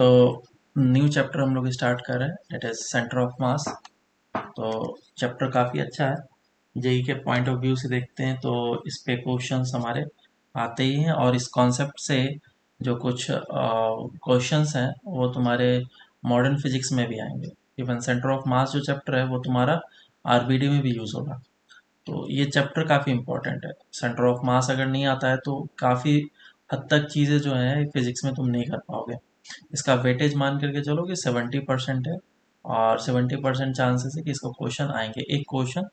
तो new chapter हम लोग स्टार्ट कर रहे हैं, इट इज़ सेंटर ऑफ मास। तो चैप्टर काफ़ी अच्छा है। जेई के पॉइंट ऑफ व्यू से देखते हैं तो इस पे क्वेश्चंस हमारे आते ही हैं, और इस कॉन्सेप्ट से जो कुछ क्वेश्चंस हैं वो तुम्हारे मॉडर्न फिजिक्स में भी आएंगे। इवन सेंटर ऑफ मास जो चैप्टर है वो तुम्हारा आरबीडी में भी यूज़ होगा। तो ये चैप्टर काफ़ी इंपॉर्टेंट है। सेंटर ऑफ मास अगर नहीं आता है तो काफ़ी हद तक चीज़ें जो हैं फिजिक्स में तुम नहीं कर पाओगे। इसका वेटेज मान करके चलो कि 70% है, और 70% चांसेस है कि इसको क्वेश्चन आएंगे, एक क्वेश्चन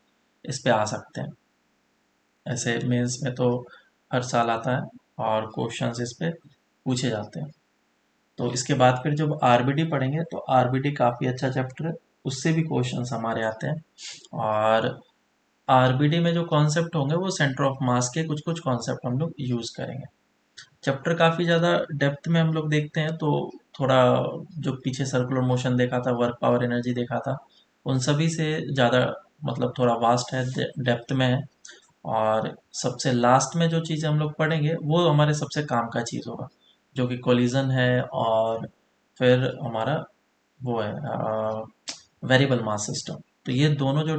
इस पे आ सकते हैं। ऐसे मेंस में तो हर साल आता है और क्वेश्चंस इस पे पूछे जाते हैं। तो इसके बाद फिर जब आरबीडी पढ़ेंगे तो आरबीडी काफ़ी अच्छा चैप्टर है, उससे भी क्वेश्चंस हमारे आते हैं। और आरबीडी में जो कॉन्सेप्ट होंगे वो सेंटर ऑफ मास के कुछ कुछ कॉन्सेप्ट हम लोग यूज़ करेंगे। चैप्टर काफ़ी ज़्यादा डेप्थ में हम लोग देखते हैं तो थोड़ा जो पीछे सर्कुलर मोशन देखा था, वर्क पावर एनर्जी देखा था, उन सभी से ज़्यादा मतलब थोड़ा वास्ट है, डेप्थ में है। और सबसे लास्ट में जो चीज़ हम लोग पढ़ेंगे वो हमारे सबसे काम का चीज़ होगा, जो कि कोलिजन है, और फिर हमारा वो है वेरिएबल मास सिस्टम। तो ये दोनों जो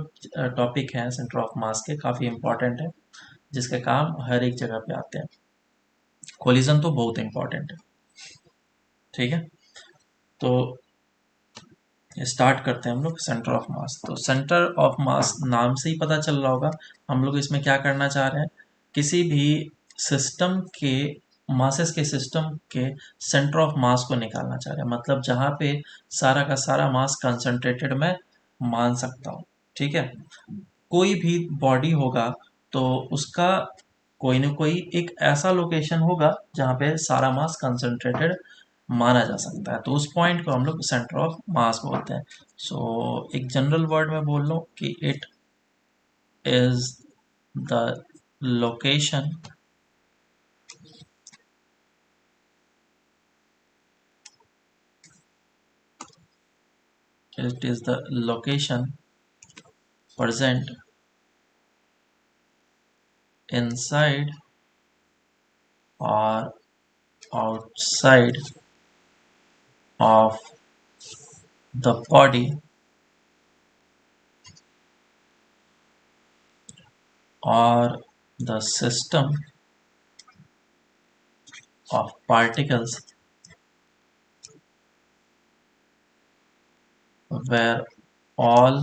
टॉपिक हैं सेंटर ऑफ मास के काफ़ी इंपॉर्टेंट है, जिसके काम हर एक जगह पे आते हैं। कोलिजन तो बहुत इंपॉर्टेंट है। ठीक है, तो स्टार्ट करते हैं हम लोग सेंटर ऑफ मास। तो सेंटर ऑफ मास नाम से ही पता चल रहा होगा हम लोग इसमें क्या करना चाह रहे हैं। किसी भी सिस्टम के मासेस के सिस्टम के सेंटर ऑफ मास को निकालना चाह रहे हैं, मतलब जहाँ पे सारा का सारा मास कंसंट्रेटेड में मान सकता हूँ। ठीक है, कोई भी बॉडी होगा तो उसका कोई ना कोई एक ऐसा लोकेशन होगा जहाँ पे सारा मास कंसंट्रेटेड माना जा सकता है, तो उस पॉइंट को हम लोग सेंटर ऑफ मास बोलते हैं। सो एक जनरल वर्ड में बोल लो कि it is the location it is the location present inside or outside of the body or the system of particles where all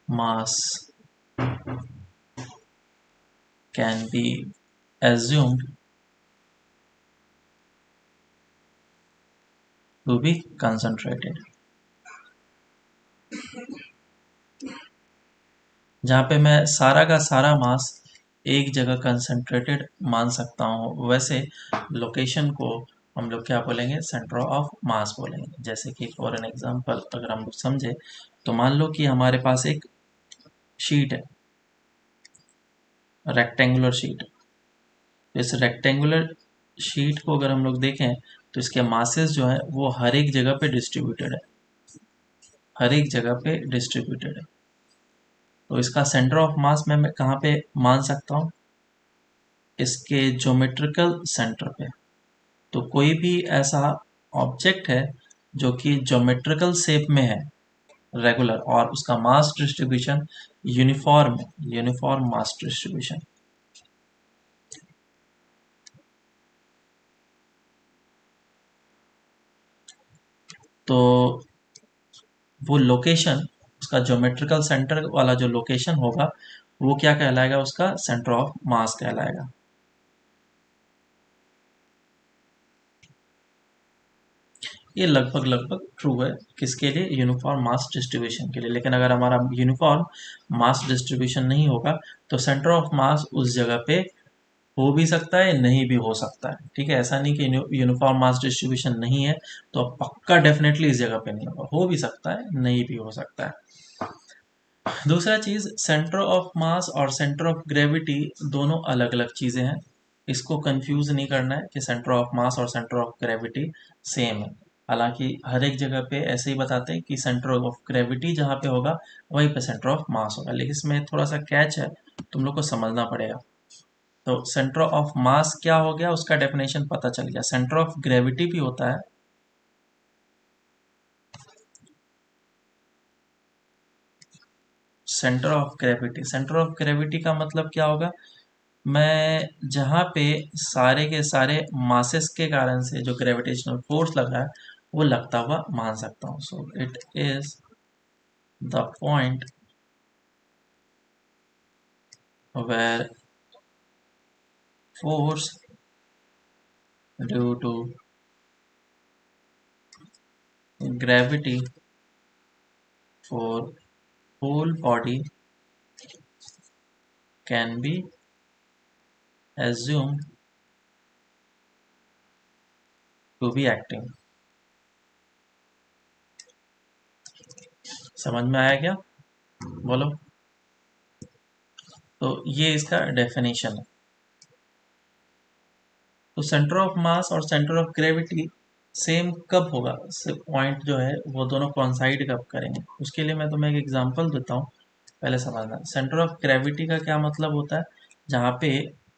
mass can be assumed to be concentrated। जहाँ पे मैं सारा का सारा मास एक जगह कंसंट्रेटेड मान सकता हूँ, वैसे लोकेशन को हम लोग क्या बोलेंगे, सेंटर ऑफ मास बोलेंगे। जैसे कि फॉर एन एग्जांपल अगर हम लोग समझे तो मान लो कि हमारे पास एक शीट है, रेक्टेंगुलर शीट। तो इस रेक्टेंगुलर शीट को अगर हम लोग देखें तो इसके मासेस जो है वो हर एक जगह पे डिस्ट्रीब्यूटेड है, हर एक जगह पे डिस्ट्रीब्यूटेड है। तो इसका सेंटर ऑफ मास मैं कहाँ पे मान सकता हूँ, इसके ज्योमेट्रिकल सेंटर पे। तो कोई भी ऐसा ऑब्जेक्ट है जो कि ज्योमेट्रिकल शेप में है, रेगुलर, और उसका मास डिस्ट्रीब्यूशन यूनिफॉर्म है, यूनिफॉर्म मास डिस्ट्रीब्यूशन, तो वो लोकेशन, उसका ज्योमेट्रिकल सेंटर वाला जो लोकेशन होगा वो क्या कहलाएगा, उसका सेंटर ऑफ मास कहलाएगा। ये लगभग लगभग ट्रू है, किसके लिए, यूनिफॉर्म मास डिस्ट्रीब्यूशन के लिए। लेकिन अगर हमारा यूनिफॉर्म मास डिस्ट्रीब्यूशन नहीं होगा तो सेंटर ऑफ मास उस जगह पे हो भी सकता है, नहीं भी हो सकता है। ठीक है, ऐसा नहीं कि यूनिफॉर्म मास डिस्ट्रीब्यूशन नहीं है तो अब पक्का डेफिनेटली इस जगह पे नहीं होगा, हो भी सकता है, नहीं भी हो सकता है। दूसरा चीज, सेंटर ऑफ मास और सेंटर ऑफ ग्रेविटी दोनों अलग अलग चीजें हैं। इसको कंफ्यूज नहीं करना है कि सेंटर ऑफ मास और सेंटर ऑफ ग्रेविटी सेम है। हालांकि हर एक जगह पे ऐसे ही बताते हैं कि सेंटर ऑफ ग्रेविटी जहाँ पे होगा वहीं पे सेंटर ऑफ मास होगा, लेकिन इसमें थोड़ा सा कैच है, तुम लोग को समझना पड़ेगा। तो सेंटर ऑफ मास क्या हो गया, उसका डेफिनेशन पता चल गया। सेंटर ऑफ ग्रेविटी भी होता है। Centre of gravity, centre of gravity का मतलब क्या होगा, मैं जहाँ पे सारे के सारे मासेस के कारण से जो ग्रेविटेशनल फोर्स लग रहा है वो लगता हुआ मान सकता हूँ। So it is the point where force due to gravity for whole body can be assumed to be acting। समझ में आया क्या, बोलो। तो ये इसका डेफिनेशन है। तो सेंटर ऑफ मास और सेंटर ऑफ ग्रेविटी सेम कब होगा, पॉइंट जो है वो दोनों कॉन्साइड कब करेंगे, उसके लिए मैं तुम्हें एक एग्जांपल देता हूँ, पहले समझना। सेंटर ऑफ ग्रेविटी का क्या मतलब होता है, जहाँ पे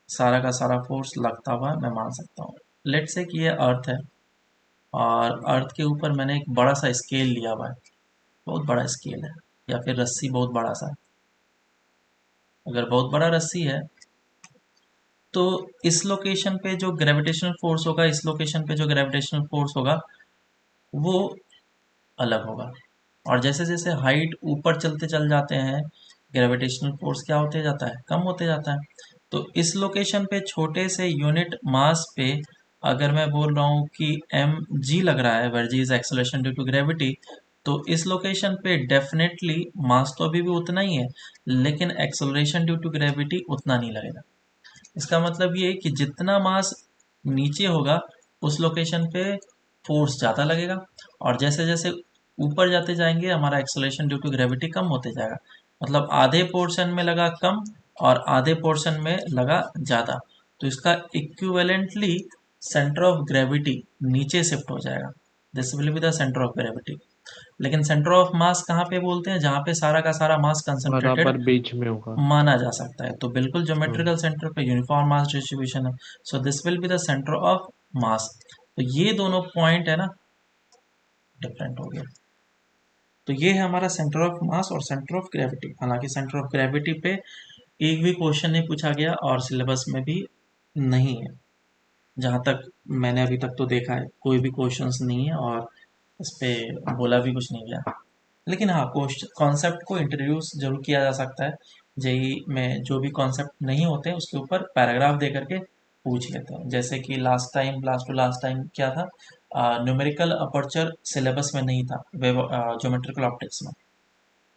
सारा का सारा फोर्स लगता हुआ मैं मान सकता हूँ। लेट्स से कि ये अर्थ है और अर्थ के ऊपर मैंने एक बड़ा सा स्केल लिया हुआ है, बहुत बड़ा स्केल है, या फिर रस्सी बहुत बड़ा सा है। अगर बहुत बड़ा रस्सी है तो इस लोकेशन पे जो ग्रेविटेशनल फोर्स होगा, इस लोकेशन पे जो ग्रेविटेशनल फोर्स होगा वो अलग होगा। और जैसे जैसे हाइट ऊपर चलते चल जाते हैं, ग्रेविटेशनल फोर्स क्या होते जाता है, कम होते जाता है। तो इस लोकेशन पे छोटे से यूनिट मास पे अगर मैं बोल रहा हूँ कि एम जी लग रहा है, where g is acceleration due to gravity, तो इस लोकेशन पे डेफिनेटली मास तो अभी भी उतना ही है, लेकिन एक्सेलरेशन ड्यू टू ग्रेविटी उतना नहीं लगेगा। इसका मतलब ये है कि जितना मास नीचे होगा उस लोकेशन पे फोर्स ज़्यादा लगेगा, और जैसे जैसे ऊपर जाते जाएंगे हमारा एक्सेलरेशन ड्यू टू ग्रेविटी कम होते जाएगा। मतलब आधे पोर्शन में लगा कम और आधे पोर्शन में लगा ज़्यादा, तो इसका इक्विवेलेंटली सेंटर ऑफ ग्रेविटी नीचे शिफ्ट हो जाएगा। This will be the centre of gravity. लेकिन सेंटर ऑफ मास कहाँ पे बोलते हैं, जहाँ पे सारा का सारा मास कंसंट्रेटेड बराबर बीच में होगा। माना जा सकता है। तो बिल्कुल हाँ। ज्योमेट्रिकल सेंटर पे यूनिफॉर्म मास डिस्ट्रीब्यूशन है। So this will be the centre of मास। तो ये दोनों पॉइंट है ना, डिफरेंट हो गया। तो ये है हमारा सेंटर ऑफ मास और सेंटर ऑफ ग्रेविटी। हालांकि सेंटर ऑफ ग्रेविटी पे एक भी क्वेश्चन नहीं पूछा गया और सिलेबस में भी नहीं है, जहाँ तक मैंने अभी तक तो देखा है कोई भी क्वेश्चंस नहीं है और इस पे बोला भी कुछ नहीं गया। लेकिन हाँ, कॉन्सेप्ट को इंट्रोड्यूस जरूर किया जा सकता है। जेई में जो भी कॉन्सेप्ट नहीं होते उसके ऊपर पैराग्राफ दे करके पूछ लेते हैं। जैसे कि लास्ट टाइम क्या था, न्यूमेरिकल अपर्चर सिलेबस में नहीं था, ज्योमेट्रिकल ऑप्टिक्स में।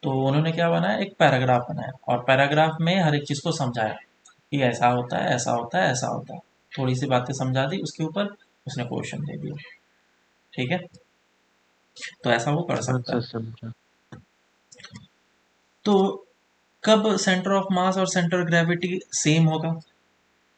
तो उन्होंने क्या बनाया, एक पैराग्राफ बनाया और पैराग्राफ में हर एक चीज़ को समझाया कि ऐसा होता है, ऐसा होता है, ऐसा होता है। थोड़ी सी बातें समझा दी, उसके ऊपर उसने क्वेश्चन दे दिया। ठीक है, तो ऐसा वो कर सकता अच्छा, है। समझा। तो कब सेंटर ऑफ मास और सेंटर ऑफ ग्रेविटी सेम होगा,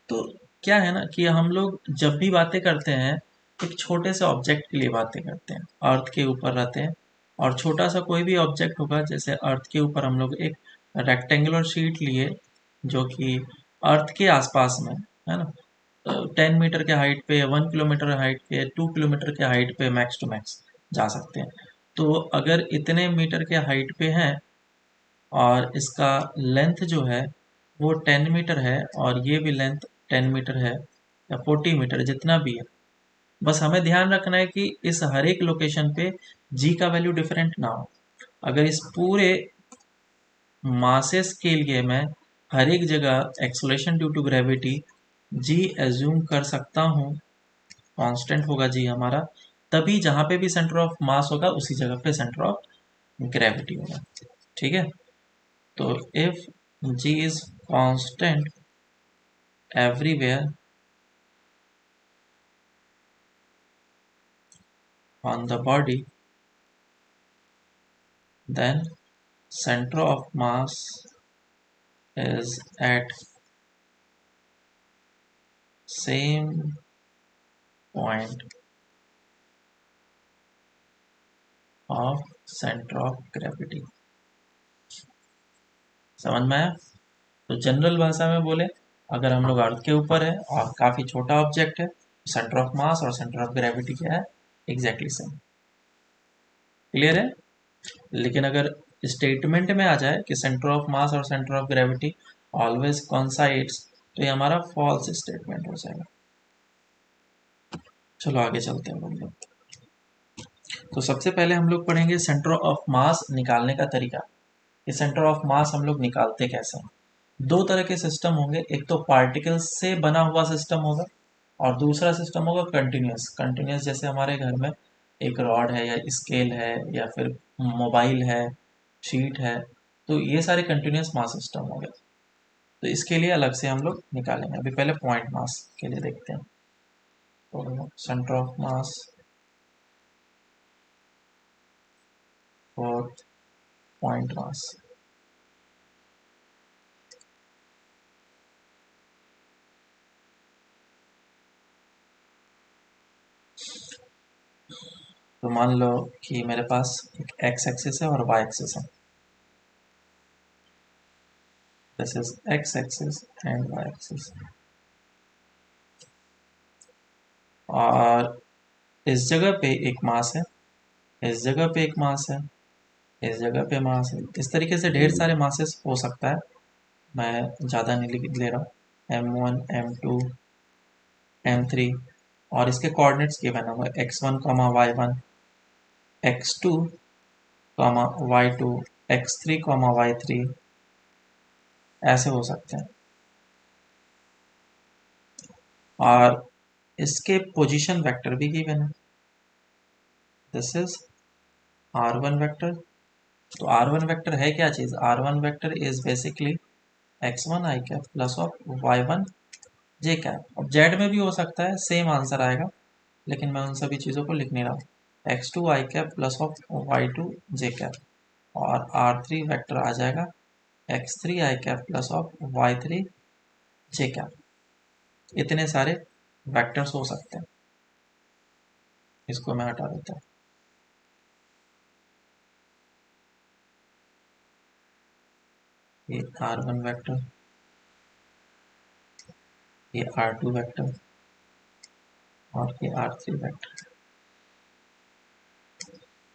तो क्या है ना कि हम लोग जब भी बातें करते हैं एक छोटे से ऑब्जेक्ट के लिए बातें करते हैं, अर्थ के ऊपर रहते हैं। और छोटा सा कोई भी ऑब्जेक्ट होगा, जैसे अर्थ के ऊपर हम लोग एक रेक्टेंगुलर शीट लिए जो कि अर्थ के आसपास में है ना, 10 मीटर के हाइट पे, 1 किलोमीटर हाइट पे, 2 किलोमीटर के हाइट पे मैक्स टू मैक्स जा सकते हैं। तो अगर इतने मीटर के हाइट पे हैं और इसका लेंथ जो है वो 10 मीटर है और ये भी लेंथ 10 मीटर है या 40 मीटर जितना भी है, बस हमें ध्यान रखना है कि इस हर एक लोकेशन पे जी का वैल्यू डिफरेंट ना हो। अगर इस पूरे मासेस के लिए मैं हर एक जगह acceleration due to gravity g assume कर सकता हूँ, कांस्टेंट होगा जी हमारा, तभी जहाँ पे भी सेंटर ऑफ मास होगा उसी जगह पे सेंटर ऑफ ग्रेविटी होगा। ठीक है, तो if g is constant everywhere on the body, then center of mass is at same point of center of gravity। समझ में आया। तो जनरल भाषा में बोले, अगर हम लोग अर्थ के ऊपर है और काफ़ी छोटा ऑब्जेक्ट है, सेंटर ऑफ मास और सेंटर ऑफ ग्रेविटी क्या है, एग्जैक्टली सेम। क्लियर है? लेकिन अगर स्टेटमेंट में आ जाए कि सेंटर ऑफ मास और सेंटर ऑफ ग्रेविटी ऑलवेज कॉन्साइड्स, तो ये हमारा फॉल्स स्टेटमेंट हो जाएगा। चलो आगे चलते हैं हम लोग। तो सबसे पहले हम लोग पढ़ेंगे सेंटर ऑफ मास निकालने का तरीका। ये सेंटर ऑफ मास हम लोग निकालते कैसे हैं। दो तरह के सिस्टम होंगे, एक तो पार्टिकल्स से बना हुआ सिस्टम होगा और दूसरा सिस्टम होगा कंटिन्यूस। कंटिन्यूस जैसे हमारे घर में एक रॉड है या स्केल है या फिर मोबाइल है, शीट है, तो ये सारे कंटिन्यूस मास सिस्टम हो गए। तो इसके लिए अलग से हम लोग निकालेंगे। अभी पहले पॉइंट मास के लिए देखते हैं। तो सेंटर ऑफ मास और पॉइंट मास। तो मान लो कि मेरे पास एक एक्स एक्सिस है और वाई एक्सिस है। This is x axis and y axis. और इस जगह पे एक मास है, इस जगह पे एक मास है, इस जगह पे मास है। इस तरीके से ढेर सारे मासेस हो सकता है, मैं ज़्यादा नहीं लिख ले रहा हूँ। M1 M2 M3 और इसके कोऑर्डिनेट्स गिवन होगा x1 y1 x2 y2 x3 y3, ऐसे हो सकते हैं। और इसके पोजीशन वेक्टर भी गिवन है। This is r1 vector. तो r1 वेक्टर है क्या चीज़? r1 vector is basically x1 i cap plus of y1 J cap. अब जेड में भी हो सकता है, सेम आंसर आएगा, लेकिन मैं उन सभी चीज़ों को लिख नहीं रहा हूँ। x2 I cap plus of y2 J cap और r3 वेक्टर आ जाएगा x3 I cap plus of y3 J cap. इतने सारे वेक्टर्स हो सकते हैं। इसको मैं हटा देता हूँ। ये r1 वेक्टर, ये r2 वेक्टर और ये r3 वेक्टर।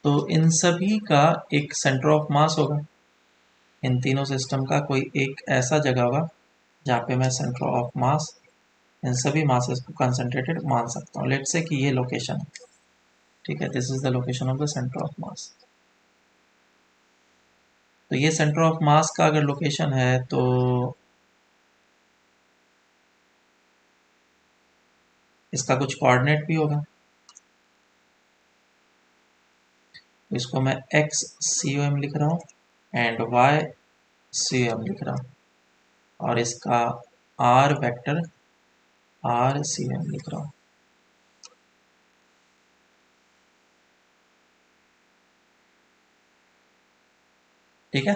तो इन सभी का एक सेंटर ऑफ मास होगा। इन तीनों सिस्टम का कोई एक ऐसा जगह होगा जहाँ पे मैं सेंटर ऑफ मास इन सभी मासेस को कंसंट्रेटेड मान सकता हूँ। लेट्स से कि ये लोकेशन है, ठीक है, this is the location of the centre of मास। तो ये सेंटर ऑफ मास का अगर लोकेशन है तो इसका कुछ कोऑर्डिनेट भी होगा। तो इसको मैं एक्स सी ओ एम लिख रहा हूँ and y c o m लिख रहा हूँ और इसका r vector r c m लिख रहा हूँ। ठीक है।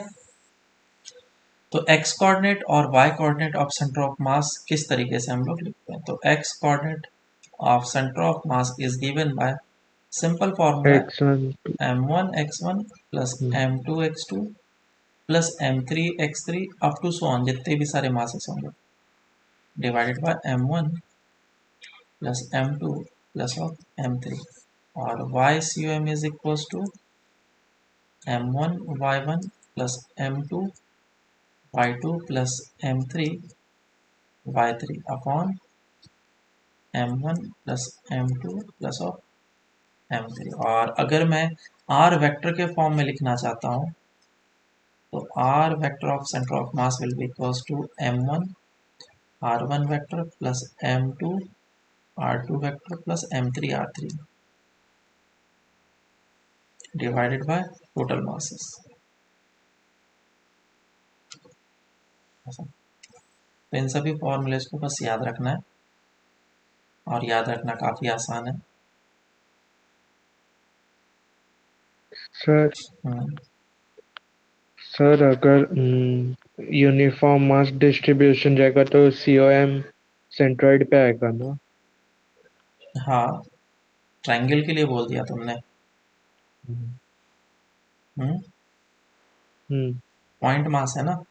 तो x कोऑर्डिनेट और y coordinate of centre of mass किस तरीके से हम लोग लिखते हैं? तो x coordinate of centre of mass is given by simple formula x1 m1 x1 plus m2 x2 plus m3 x3 up to so on, जितने भी सारे मासेस होंगे, divided by m1 plus m2 plus of m3 और y c m is equals to m1 y1 plus m2 y2 plus m3 y3 upon m1 plus m2 plus of m3। और अगर मैं r vector के form में लिखना चाहता हूँ तो r vector of centre of mass will be equals to m1 r1 vector plus m2 r2 vector plus m3 r3 divided by total masses. तो इन सभी फॉर्मूलेस को बस याद रखना है और याद रखना काफ़ी आसान है। सर हम्म, सर अगर यूनिफॉर्म मास डिस्ट्रीब्यूशन रहेगा तो COM सेंट्रॉइड पे आएगा ना? हाँ, ट्रायंगल के लिए बोल दिया तुमने। हम्म हम्म, हम्म, पॉइंट मास है ना।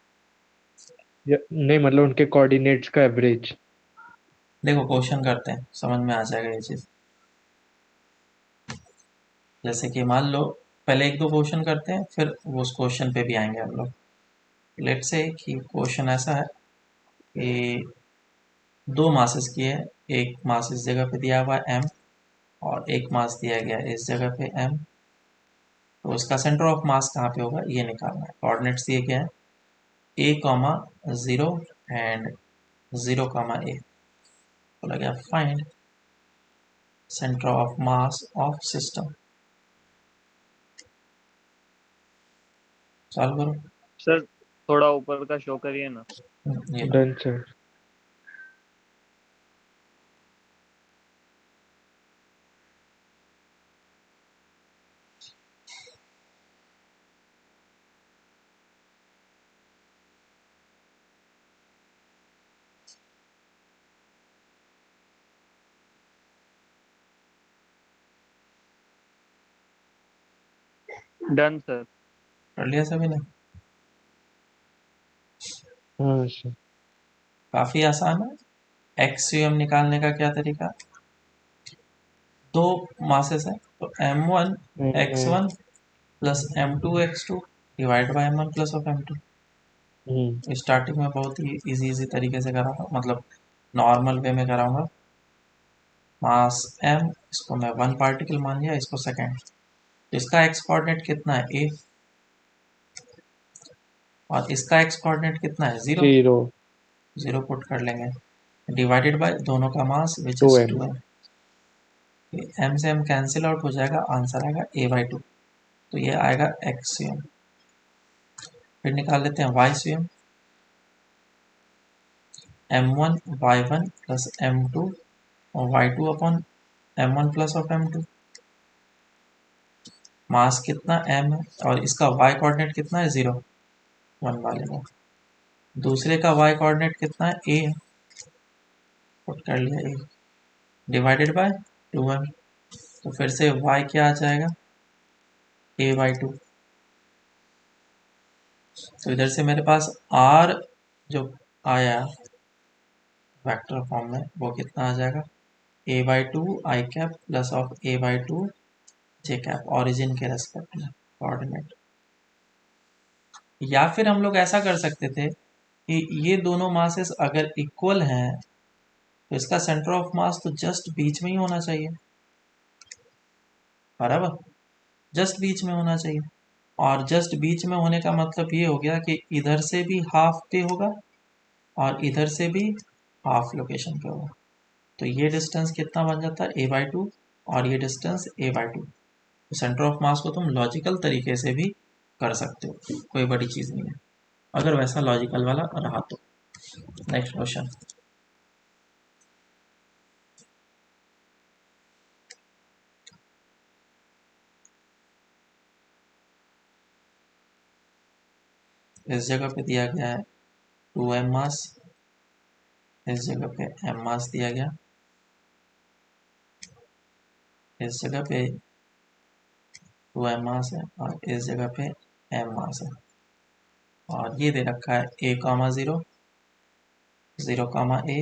नहीं मतलब उनके कोऑर्डिनेट्स का एवरेज। देखो क्वेश्चन करते हैं, समझ में आ जाएगा ये चीज़। जैसे कि मान लो, पहले एक दो क्वेश्चन करते हैं, फिर वो उस क्वेश्चन पे भी आएंगे हम लोग। लेट से कि क्वेश्चन ऐसा है कि दो मासेस की है, एक मास इस जगह पे दिया हुआ है m, और एक मास दिया गया है इस जगह पे m। तो उसका सेंटर ऑफ मास कहाँ पे होगा ये निकालना है। कोऑर्डिनेट्स दिए गए हैं a comma 0 and 0 comma a। बोला गया find centre of mass of system. Solve करो। सर थोड़ा ऊपर का शो करिए ना। ये लो। Done sir. Done sir. कर लिया सभी ने? हाँ सर। काफ़ी आसान है। एक्सयूएम निकालने का क्या तरीका? दो मासेस है तो m1 hmm x1 plus m2 x2 divide by m1 plus of m2। Hmm starting में बहुत ही इजी तरीके से कराऊंगा, मतलब नॉर्मल वे में कराऊंगा। मास m, इसको मैं वन पार्टिकल मान लिया, इसको सेकेंड। तो इसका एक्स कोऑर्डिनेट कितना है a, और इसका एक्स कोऑर्डिनेट कितना है 0। 0 0 पुट कर लेंगे, डिवाइडेड बाय दोनों का mass which is 2m। 2m। m से m कैंसिल आउट हो जाएगा, आंसर आएगा a/2। तो ये आएगा एक्स सी एम। फिर निकाल लेते हैं Y C M. m1 y1 plus m2 और y2 upon m1 plus of m2। मास कितना m है और इसका y कोऑर्डिनेट कितना है 0, 1 वाले का। दूसरे का y कोऑर्डिनेट कितना है a है, पुट कर लिया a, डिवाइडेड बाय 2m। तो फिर से y क्या आ जाएगा a/2। तो इधर से मेरे पास r जो आया वेक्टर फॉर्म में वो कितना आ जाएगा a/2 I cap plus of a/2 J cap, origin के रेस्पेक्ट में कोऑर्डिनेट। या फिर हम लोग ऐसा कर सकते थे कि ये दोनों मासेस अगर इक्वल हैं तो इसका सेंटर ऑफ मास तो जस्ट बीच में ही होना चाहिए, बराबर, जस्ट बीच में होना चाहिए। और जस्ट बीच में होने का मतलब ये हो गया कि इधर से भी हाफ पे होगा और इधर से भी हाफ लोकेशन पे होगा। तो ये डिस्टेंस कितना बन जाता है a/2, और ये डिस्टेंस a/2। तो सेंटर ऑफ मास को तुम लॉजिकल तरीके से भी कर सकते हो, कोई बड़ी चीज़ नहीं है, अगर वैसा लॉजिकल वाला रहा तो। Next question. इस जगह पे दिया गया है 2m मास, इस जगह पे m मास दिया गया, इस जगह पे 2m मास है और इस जगह पे m मास है। और ये दे रखा है a comma 0, 0 comma a,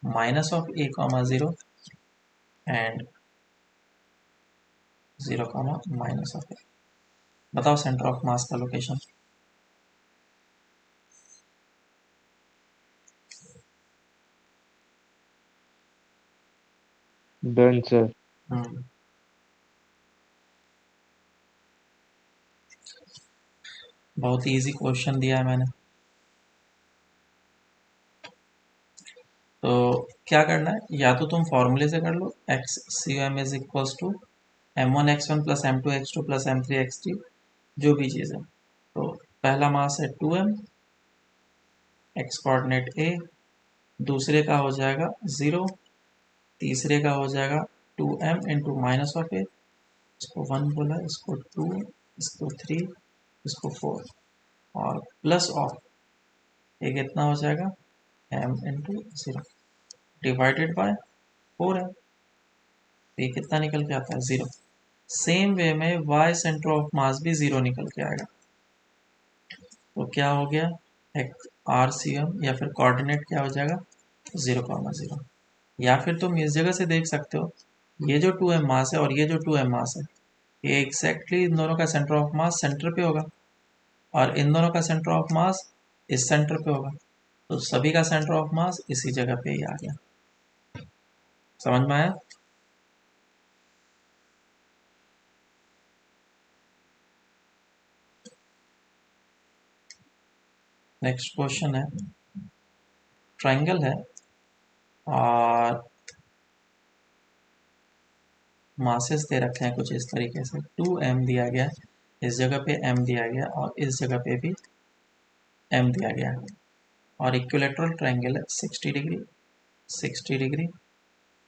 minus of a comma 0 and 0 comma minus of a। बताओ सेंटर ऑफ मास का लोकेशन। Done sir. बहुत ही इजी क्वेश्चन दिया है मैंने। तो क्या करना है, या तो तुम फॉर्मूले से कर लो, x c m is equals to m1 x1 plus m2 x2 plus m3 x3, जो भी चीज़ है। तो पहला मास है 2m, एक्स कोऑर्डिनेट a, दूसरे का हो जाएगा 0, तीसरे का हो जाएगा 2m into minus of a, इसको 1 बोला, इसको 2, इसको 3, इसको 4, और प्लस ऑफ ये कितना हो जाएगा m इंटू 0 डिवाइडेड बाय 4 है। तो ये कितना निकल के आता है 0। सेम वे में y सेंटर ऑफ मास भी 0 निकल के आएगा। तो क्या हो गया, एक RCM या फिर कोऑर्डिनेट क्या हो जाएगा 0,0। या फिर तुम इस जगह से देख सकते हो, ये जो 2m मास है और ये जो 2m मास है, ये एग्जैक्टली इन दोनों का सेंटर ऑफ मास सेंटर पे होगा, और इन दोनों का सेंटर ऑफ मास इस सेंटर पे होगा। तो सभी का सेंटर ऑफ मास इसी जगह पे ही आ गया। समझ में आया? नेक्स्ट क्वेश्चन है, ट्रायंगल है और मासेस दे रखे हैं कुछ इस तरीके से, 2m दिया गया है, इस जगह पे m दिया गया और इस जगह पे भी m दिया गया है, और इक्विलेटरल ट्रायंगल है 60 डिग्री 60 डिग्री,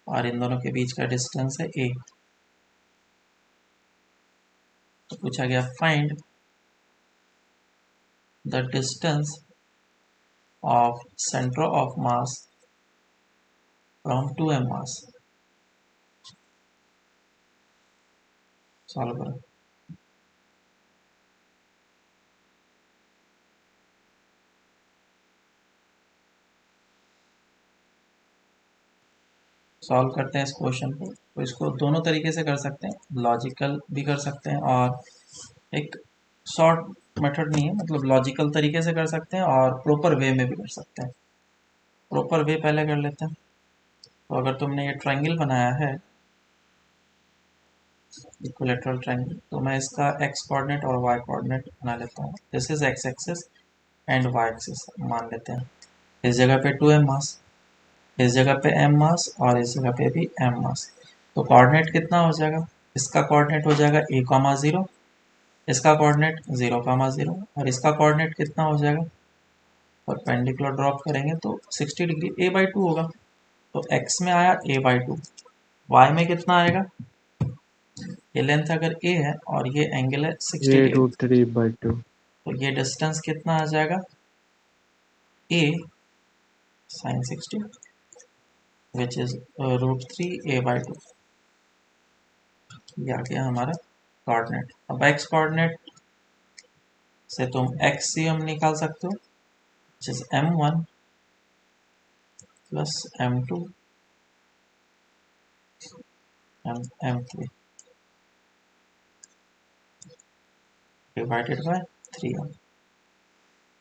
और इन दोनों के बीच का डिस्टेंस है a। तो पूछा गया find the distance of centre of mass from 2m mass. Solve करो। सॉल्व करते हैं इस क्वेश्चन को। तो इसको दोनों तरीके से कर सकते हैं, लॉजिकल भी कर सकते हैं और एक शॉर्ट मेथड नहीं है, मतलब लॉजिकल तरीके से कर सकते हैं और प्रॉपर वे में भी कर सकते हैं। प्रॉपर वे पहले कर लेते हैं। तो अगर तुमने ये ट्रायंगल बनाया है इक्विलेटरल ट्रायंगल, तो मैं इसका एक्स कोऑर्डिनेट और वाई कोऑर्डिनेट बना लेता हूँ। This is x axis and y axis मान लेते हैं। इस जगह पे 2m मास, इस जगह पे m मास और इस जगह पे भी m मास। तो कोऑर्डिनेट कितना हो जाएगा, इसका कोऑर्डिनेट हो जाएगा a,0, इसका कोऑर्डिनेट 0,0 और इसका कोऑर्डिनेट कितना हो जाएगा, परपेंडिकुलर ड्रॉप करेंगे तो 60 डिग्री a/2 होगा। तो x में आया a/2, y में कितना आएगा, ये लेंथ अगर a है और ये एंगल है 60 ये डिग्री, √3/2। तो ये डिस्टेंस कितना आ जाएगा, a sin 60 which is √3a/2। ये आ गया हमारा कोऑर्डिनेट। अब x कोऑर्डिनेट से तुम XCM निकाल सकते हो, which is m1 plus m2 m3 divided by 3m।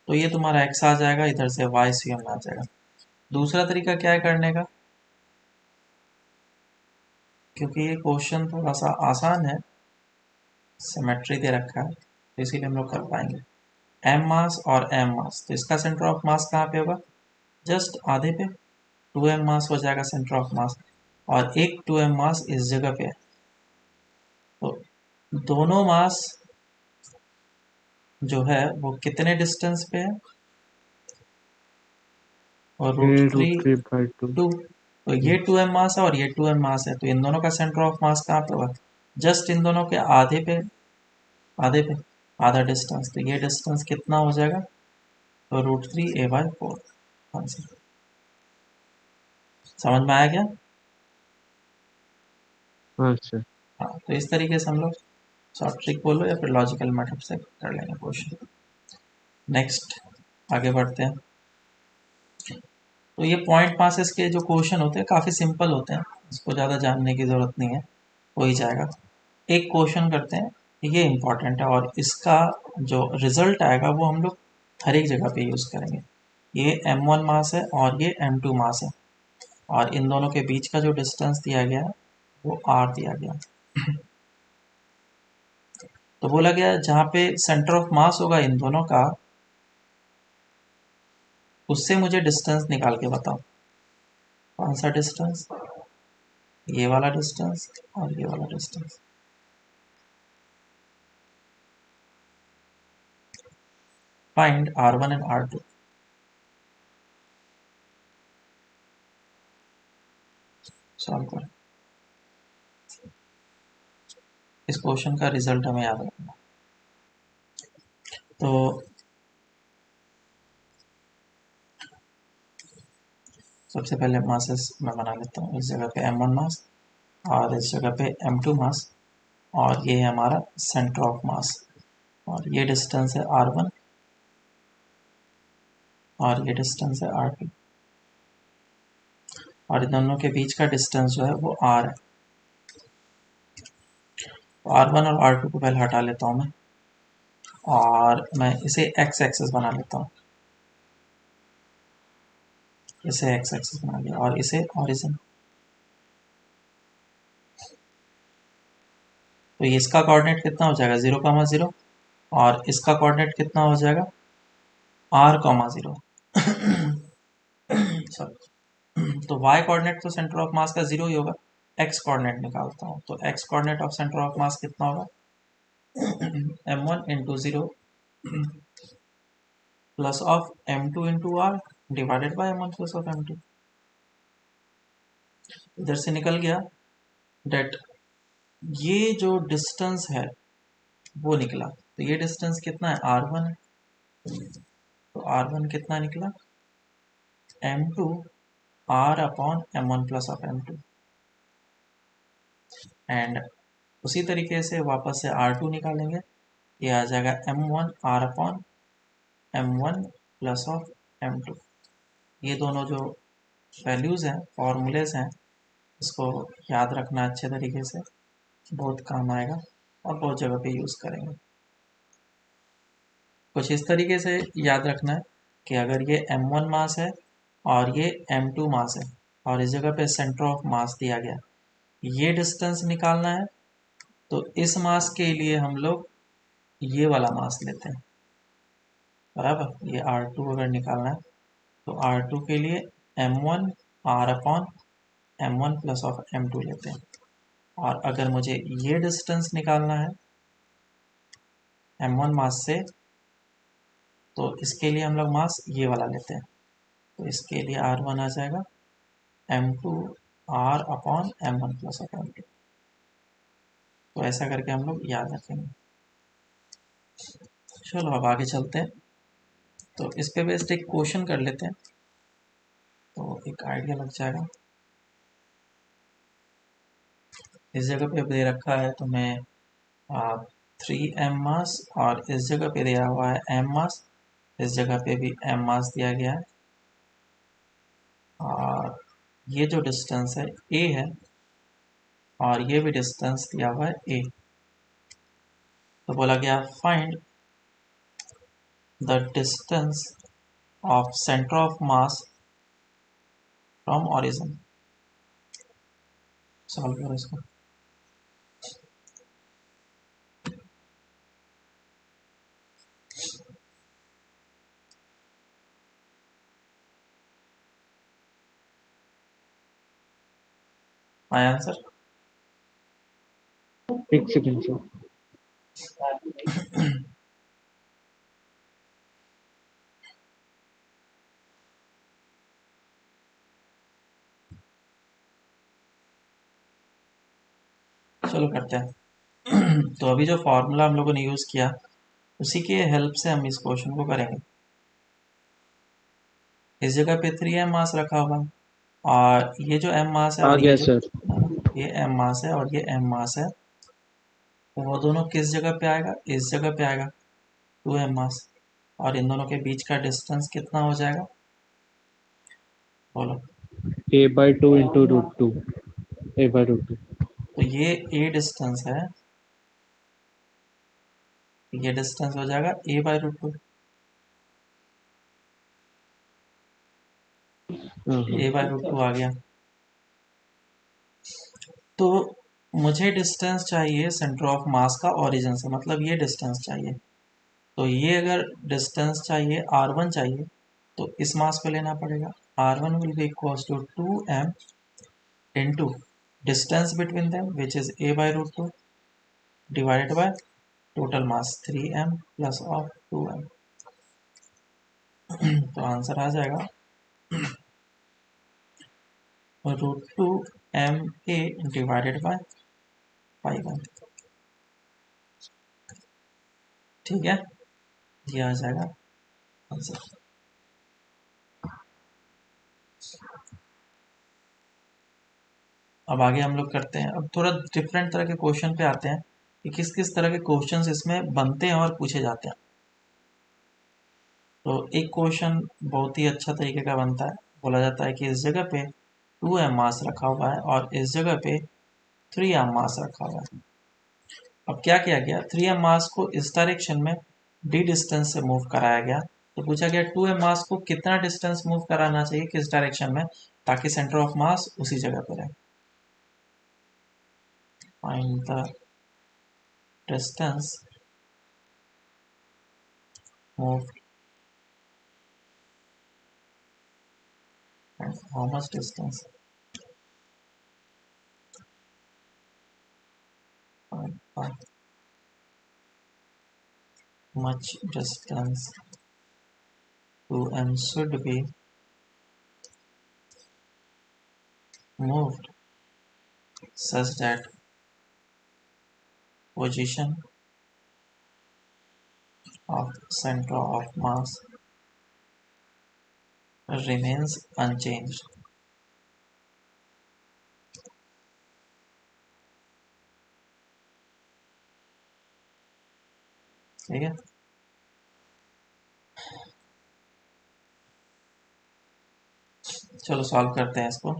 तो ये तुम्हारा x आ जाएगा, इधर से YCM आ जाएगा। दूसरा तरीका क्या है करने का, क्योंकि ये क्वेश्चन थोड़ा सा आसान है, सिमेट्री दे रखा है, तो इसीलिए हम लोग कर पाएंगे। m मास और m मास, तो इसका सेंटर ऑफ मास कहाँ पे होगा, जस्ट आधे पे, 2m मास हो जाएगा सेंटर ऑफ मास, और एक 2m मास इस जगह पे है। तो दोनों मास जो है वो कितने डिस्टेंस पे है, और रूट ये थ्री √3/2। टू, तो ये 2m मास है और ये 2m मास है, तो इन दोनों का सेंटर ऑफ मास कहाँ पे होगा, जस्ट इन दोनों के आधे पे, आधे पे आधा डिस्टेंस। तो ये डिस्टेंस कितना हो जाएगा, तो √3a/4 आंसर। समझ में आया क्या? हाँ सर। हाँ, तो इस तरीके से हम लोग शॉर्ट ट्रिक बोलो या फिर लॉजिकल मेथड से कर लेंगे क्वेश्चन। नेक्स्ट आगे बढ़ते हैं। तो ये पॉइंट पासेस के जो क्वेश्चन होते हैं काफ़ी सिंपल होते हैं, इसको ज़्यादा जानने की ज़रूरत नहीं है, हो ही जाएगा। एक क्वेश्चन करते हैं, ये इम्पॉर्टेंट है और इसका जो रिजल्ट आएगा वो हम लोग हर एक जगह पे यूज़ करेंगे। ये m1 मास है और ये m2 मास है, और इन दोनों के बीच का जो डिस्टेंस दिया गया है वो r दिया गया। तो बोला गया जहाँ पे सेंटर ऑफ मास होगा इन दोनों का, उससे मुझे डिस्टेंस निकाल के बताओ। कौन सा डिस्टेंस, ये वाला डिस्टेंस और ये वाला distance. Find r1 and r2। Solve कर। इस क्वेश्चन का रिजल्ट हमें याद रखना। तो सबसे पहले मासेस मैं बना लेता हूँ। इस जगह पे m1 मास और इस जगह पे m2 मास, और ये है हमारा सेंटर ऑफ मास, और ये डिस्टेंस है r1 और ये डिस्टेंस है R2, और इन दोनों के बीच का डिस्टेंस जो है वो R है। तो R1 और R2 को पहले हटा लेता हूँ मैं, और मैं इसे x एक्सिस बना लेता हूँ, इसे x एक्सिस बना लिया, और इसे ऑरिजिन। तो ये इसका कोऑर्डिनेट कितना हो जाएगा 0,0, और इसका कोऑर्डिनेट कितना हो जाएगा R,0 सॉरी। तो y कोऑर्डिनेट तो सेंटर ऑफ मास का 0 ही होगा। x कोऑर्डिनेट निकालता हूँ, तो x coordinate of centre of मास कितना होगा m1 into 0 plus of m2 into r divided by m1 plus of m2। इधर से निकल गया डेट ये जो डिस्टेंस है वो निकला। तो ये डिस्टेंस कितना है r1 है, तो r1 कितना निकला m2 r upon m1 plus of m2। And उसी तरीके से वापस से R2 निकालेंगे, ये आ जाएगा m1 r upon m1 plus of m2। ये दोनों जो वैल्यूज़ हैं, फॉर्मूलेज हैं, इसको याद रखना अच्छे तरीके से, बहुत काम आएगा और बहुत जगह पे यूज़ करेंगे। कुछ इस तरीके से याद रखना है कि अगर ये m1 मास है और ये m2 मास है, और इस जगह पे सेंटर ऑफ मास दिया गया, ये डिस्टेंस निकालना है, तो इस मास के लिए हम लोग ये वाला मास लेते हैं, बराबर। ये R2 अगर निकालना है तो R2 के लिए m1 r upon m1 plus of m2 लेते हैं। और अगर मुझे ये डिस्टेंस निकालना है m1 मास से, तो इसके लिए हम लोग मास ये वाला लेते हैं। तो इसके लिए R1 आ जाएगा m2 r upon m1 plus of m2। तो ऐसा करके हम लोग याद रखेंगे। चलो अब आगे चलते हैं। तो इस पे बेस्ड एक क्वेश्चन कर लेते हैं, तो एक आइडिया लग जाएगा। इस जगह पे दे रखा है तो मैं 3m मास, और इस जगह पे दिया हुआ है m मास, इस जगह पे भी m मास दिया गया है, और ये जो डिस्टेंस है a है, और ये भी डिस्टेंस दिया हुआ है a। तो बोला गया find the distance of centre of mass from origin. Solve करो इसको। आया आंसर? एक सेकंड सर। चलो करते हैं। तो अभी जो फॉर्मूला हम लोगों ने यूज़ किया, उसी के हेल्प से हम इस क्वेश्चन को करेंगे। इस जगह पे 3m मास रखा हुआ है, और ये जो m मास है आ और गया ये जो सर। ये m मास है और ये m मास है, तो वो दोनों किस जगह पे आएगा, इस जगह पे आएगा 2m मास, और इन दोनों के बीच का डिस्टेंस कितना हो जाएगा बोलो। a/2 into √2 a/√2। तो ये a डिस्टेंस है, ये डिस्टेंस हो जाएगा a/√2। a/√2 आ गया। तो मुझे डिस्टेंस चाहिए सेंटर ऑफ मास का ओरिजिन से, मतलब ये डिस्टेंस चाहिए। तो ये अगर डिस्टेंस चाहिए r1 चाहिए, तो इस मास को लेना पड़ेगा। r1 will be equals to 2m into distance between them which is a/√2 divided by total mass 3m plus of 2m। तो आंसर आ जाएगा √2ma डिवाइडेड बाय 5m। ठीक है, ये आ जाएगा आंसर। अब आगे हम लोग करते हैं, अब थोड़ा डिफरेंट तरह के क्वेश्चन पे आते हैं कि किस किस तरह के क्वेश्चंस इसमें बनते हैं और पूछे जाते हैं। तो एक क्वेश्चन बहुत ही अच्छा तरीके का बनता है, बोला जाता है कि इस जगह पे 2m मास रखा हुआ है और इस जगह पे 3m मास रखा हुआ है। अब क्या किया गया, 3m मास को इस डायरेक्शन में d डिस्टेंस से मूव कराया गया। तो पूछा गया 2m मास को कितना डिस्टेंस मूव कराना चाहिए, किस डायरेक्शन में, ताकि सेंटर ऑफ मास उसी जगह पर रहे। Find the distance move and how much distance how much distance 2m should be moved such that position of center of mass remains unchanged। ठीक है, चलो सॉल्व करते हैं इसको।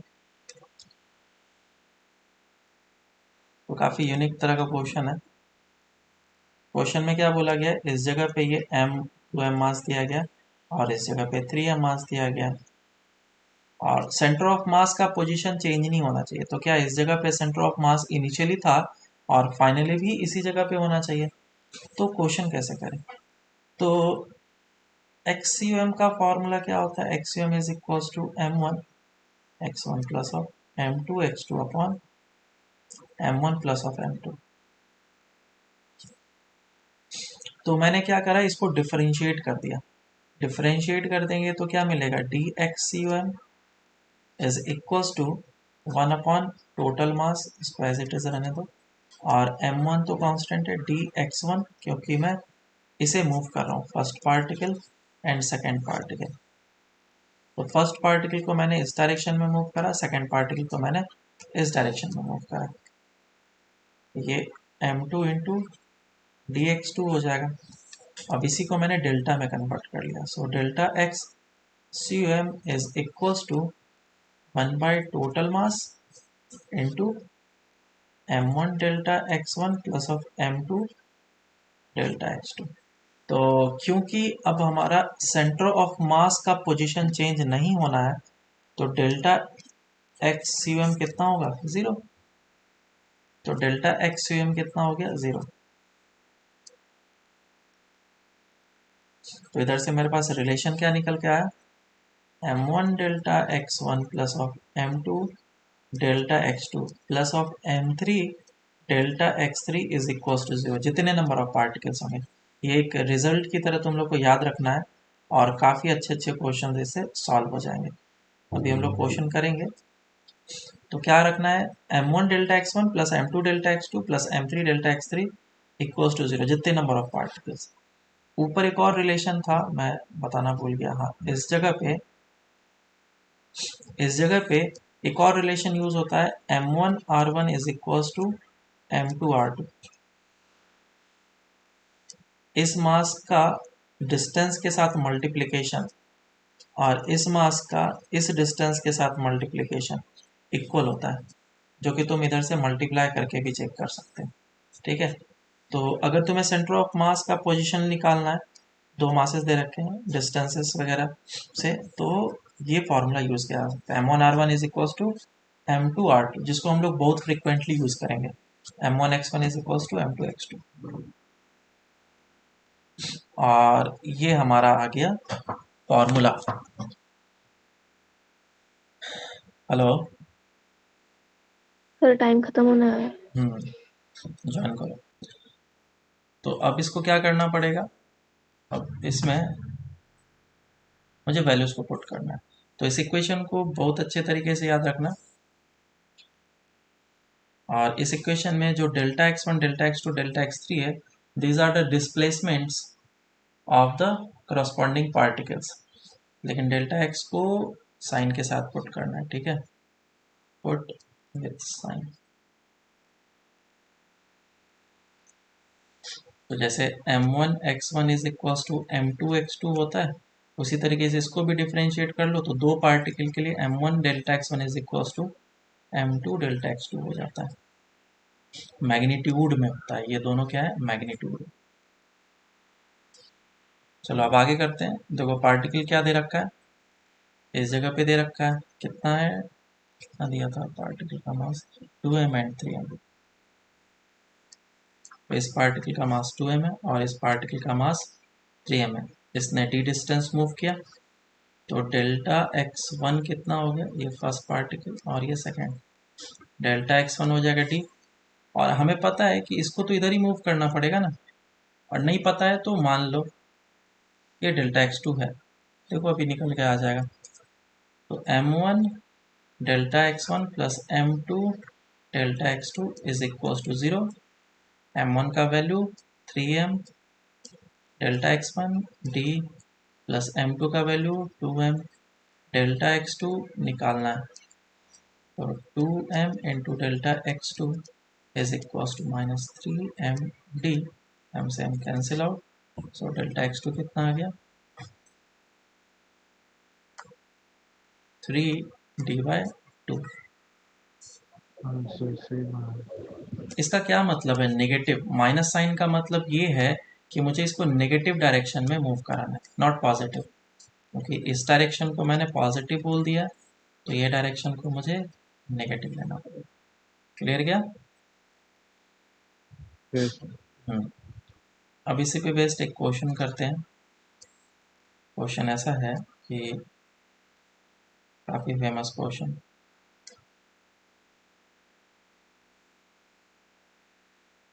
तो काफी यूनिक तरह का क्वेश्चन है। क्वेश्चन में क्या बोला गया, इस जगह पे ये m मास दिया गया और इस जगह पे 3m मास दिया गया और सेंटर ऑफ मास का पोजीशन चेंज नहीं होना चाहिए। तो क्या इस जगह पे सेंटर ऑफ मास इनिशियली था और फाइनली भी इसी जगह पे होना चाहिए। तो क्वेश्चन कैसे करें, तो एक्सयूएम का फॉर्मूला क्या होता है, एक्सयूएम is equals to m1 x1 plus of m2 x2 upon m1 plus of m2। तो मैंने क्या करा, इसको डिफरेंशिएट कर दिया। डिफरेंशिएट कर देंगे तो क्या मिलेगा, d x c u m is equals to 1 upon total mass, इसको एज इट इज रहने दो, और m1 तो कांस्टेंट है, डी x1 क्योंकि मैं इसे मूव कर रहा हूँ, first particle and second particle. तो फर्स्ट पार्टिकल को मैंने इस डायरेक्शन में मूव करा, सेकेंड पार्टिकल को मैंने इस डायरेक्शन में मूव करा। ये m2 into d x to हो जाएगा। अब इसी को मैंने डेल्टा में कन्वर्ट कर लिया। So delta x c u m is equals to 1 by total mass into m1 delta x1 plus of m2 delta x2। तो क्योंकि अब हमारा सेंटर ऑफ मास का पोजीशन चेंज नहीं होना है, तो delta x c u M कितना होगा, 0। तो delta x c u M कितना हो गया, 0। तो इधर से मेरे पास रिलेशन क्या निकल के आया, m1 delta x1 plus of m2 delta x2 plus of m3 delta x3 is equal to 0। जितने नंबर ऑफ पार्टिकल्स होंगे, ये एक रिजल्ट की तरह तुम लोग को याद रखना है और काफ़ी अच्छे अच्छे क्वेश्चन इससे सॉल्व हो जाएंगे। अभी हम लोग क्वेश्चन करेंगे। तो क्या रखना है, m1 delta x1 plus m2 delta x2 plus m3 delta x3 equal to 0, जितने नंबर ऑफ पार्टिकल्स। ऊपर एक और रिलेशन था, मैं बताना भूल गया, हाँ, इस जगह पे एक और रिलेशन यूज होता है, m1r1 is equals to m2r2। इस मास का डिस्टेंस के साथ मल्टीप्लिकेशन और इस मास का इस डिस्टेंस के साथ मल्टीप्लिकेशन इक्वल होता है, जो कि तुम इधर से मल्टीप्लाई करके भी चेक कर सकते हो। ठीक है, तो अगर तुम्हें सेंटर ऑफ मास का पोजीशन निकालना है, दो मासेस दे रखे हैं डिस्टेंसेस वगैरह से, तो ये फॉर्मूला यूज किया जा सकता है, m1r1 is equals to m2r2, जिसको हम लोग बहुत फ्रिक्वेंटली यूज करेंगे, m1x1 is equals to m2x2। और ये हमारा आ गया फॉर्मूला। हेलो, सर टाइम खत्म होने आया है। ज्वाइन करो। तो अब इसको क्या करना पड़ेगा, अब इसमें मुझे वैल्यूज को पुट करना है। तो इस इक्वेशन को बहुत अच्छे तरीके से याद रखना, और इस इक्वेशन में जो delta x1 delta x2 delta x3 है, these are the displacements of the corresponding particles. लेकिन डेल्टा x को साइन के साथ पुट करना है, ठीक है, पुट विथ साइन। तो जैसे m1 x1 is equals to m2 x2 होता है, उसी तरीके से इसको भी डिफ्रेंशिएट कर लो तो दो पार्टिकल के लिए m1 delta x1 is equal to m2 delta x2 हो जाता है। मैग्नीट्यूड में होता है, ये दोनों क्या है, मैग्नीट्यूड। चलो अब आगे करते हैं। देखो पार्टिकल क्या दे रखा है, इस जगह पे दे रखा है, कितना है, कितना दिया था पार्टिकल का मास 2m एंड 3m। तो इस पार्टिकल का मास 2m है और इस पार्टिकल का मास 3m है। इसने d डिस्टेंस मूव किया तो डेल्टा x1 कितना हो गया, ये फर्स्ट पार्टिकल और ये सेकेंड, डेल्टा x1 हो जाएगा d। और हमें पता है कि इसको तो इधर ही मूव करना पड़ेगा ना, और नहीं पता है तो मान लो ये डेल्टा x2 है। देखो अभी निकल के आ जाएगा। तो m1 delta x1 plus m2 delta x2 is equal to 0। m1 का value 3m delta x1 d plus m2 का वैल्यू 2m डेल्टा x2 निकालना है। तो 2m into delta x2 is equal to minus 3m d, m से m cancel out. So delta x2 कितना आ गया, 3d/2। Answer same. इसका क्या मतलब है, नेगेटिव। माइनस साइन का मतलब ये है कि मुझे इसको नेगेटिव डायरेक्शन में मूव कराना है, नॉट पॉजिटिव। क्योंकि इस डायरेक्शन को मैंने पॉजिटिव बोल दिया तो ये डायरेक्शन को मुझे नेगेटिव लेना पड़ेगा। क्लियर गया? यस। अब इसी पे बेस्ड एक क्वेश्चन करते हैं। क्वेश्चन ऐसा है कि काफ़ी फेमस क्वेश्चन,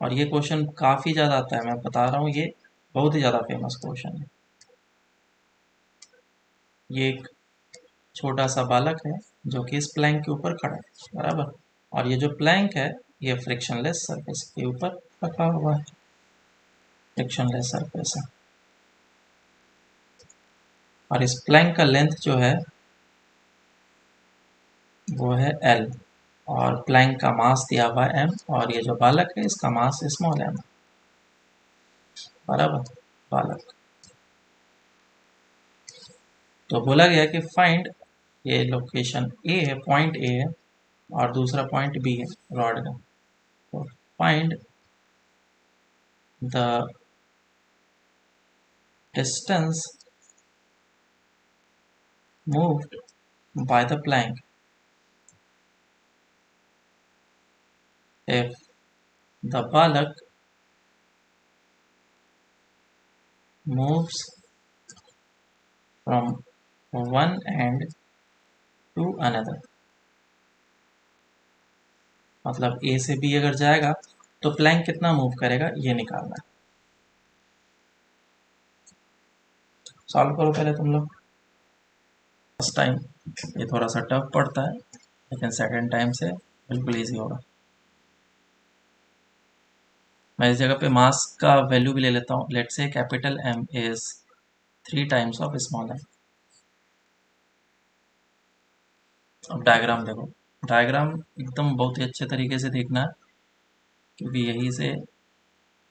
और ये क्वेश्चन काफ़ी ज़्यादा आता है, मैं बता रहा हूँ, ये बहुत ही ज़्यादा फेमस क्वेश्चन है। ये एक छोटा सा बालक है जो कि इस प्लैंक के ऊपर खड़ा है, बराबर। और ये जो प्लैंक है ये फ्रिक्शनलेस सरफेस के ऊपर रखा हुआ है, फ्रिक्शनलेस सरफेस है। और इस प्लैंक का लेंथ जो है वो है L, और प्लैंक का मास दिया हुआ है m, और ये जो बालक है इसका मास स्मॉल m, बराबर। बालक तो बोला गया कि फाइंड, ये लोकेशन A है, पॉइंट A है, और दूसरा पॉइंट B है रॉड का। तो find the distance moved by the plank if the balloon moves from one end to another। मतलब A से B अगर जाएगा तो प्लैंक कितना मूव करेगा ये निकालना है। सॉल्व करो पहले तुम लोग। फर्स्ट टाइम ये थोड़ा सा टफ पड़ता है, लेकिन सेकंड टाइम से बिल्कुल इजी होगा। मैं इस जगह पे मास का वैल्यू भी ले लेता हूँ। Let's say capital M is 3 times of small m। अब डायग्राम देखो, डायग्राम एकदम बहुत ही अच्छे तरीके से देखना है, क्योंकि यही से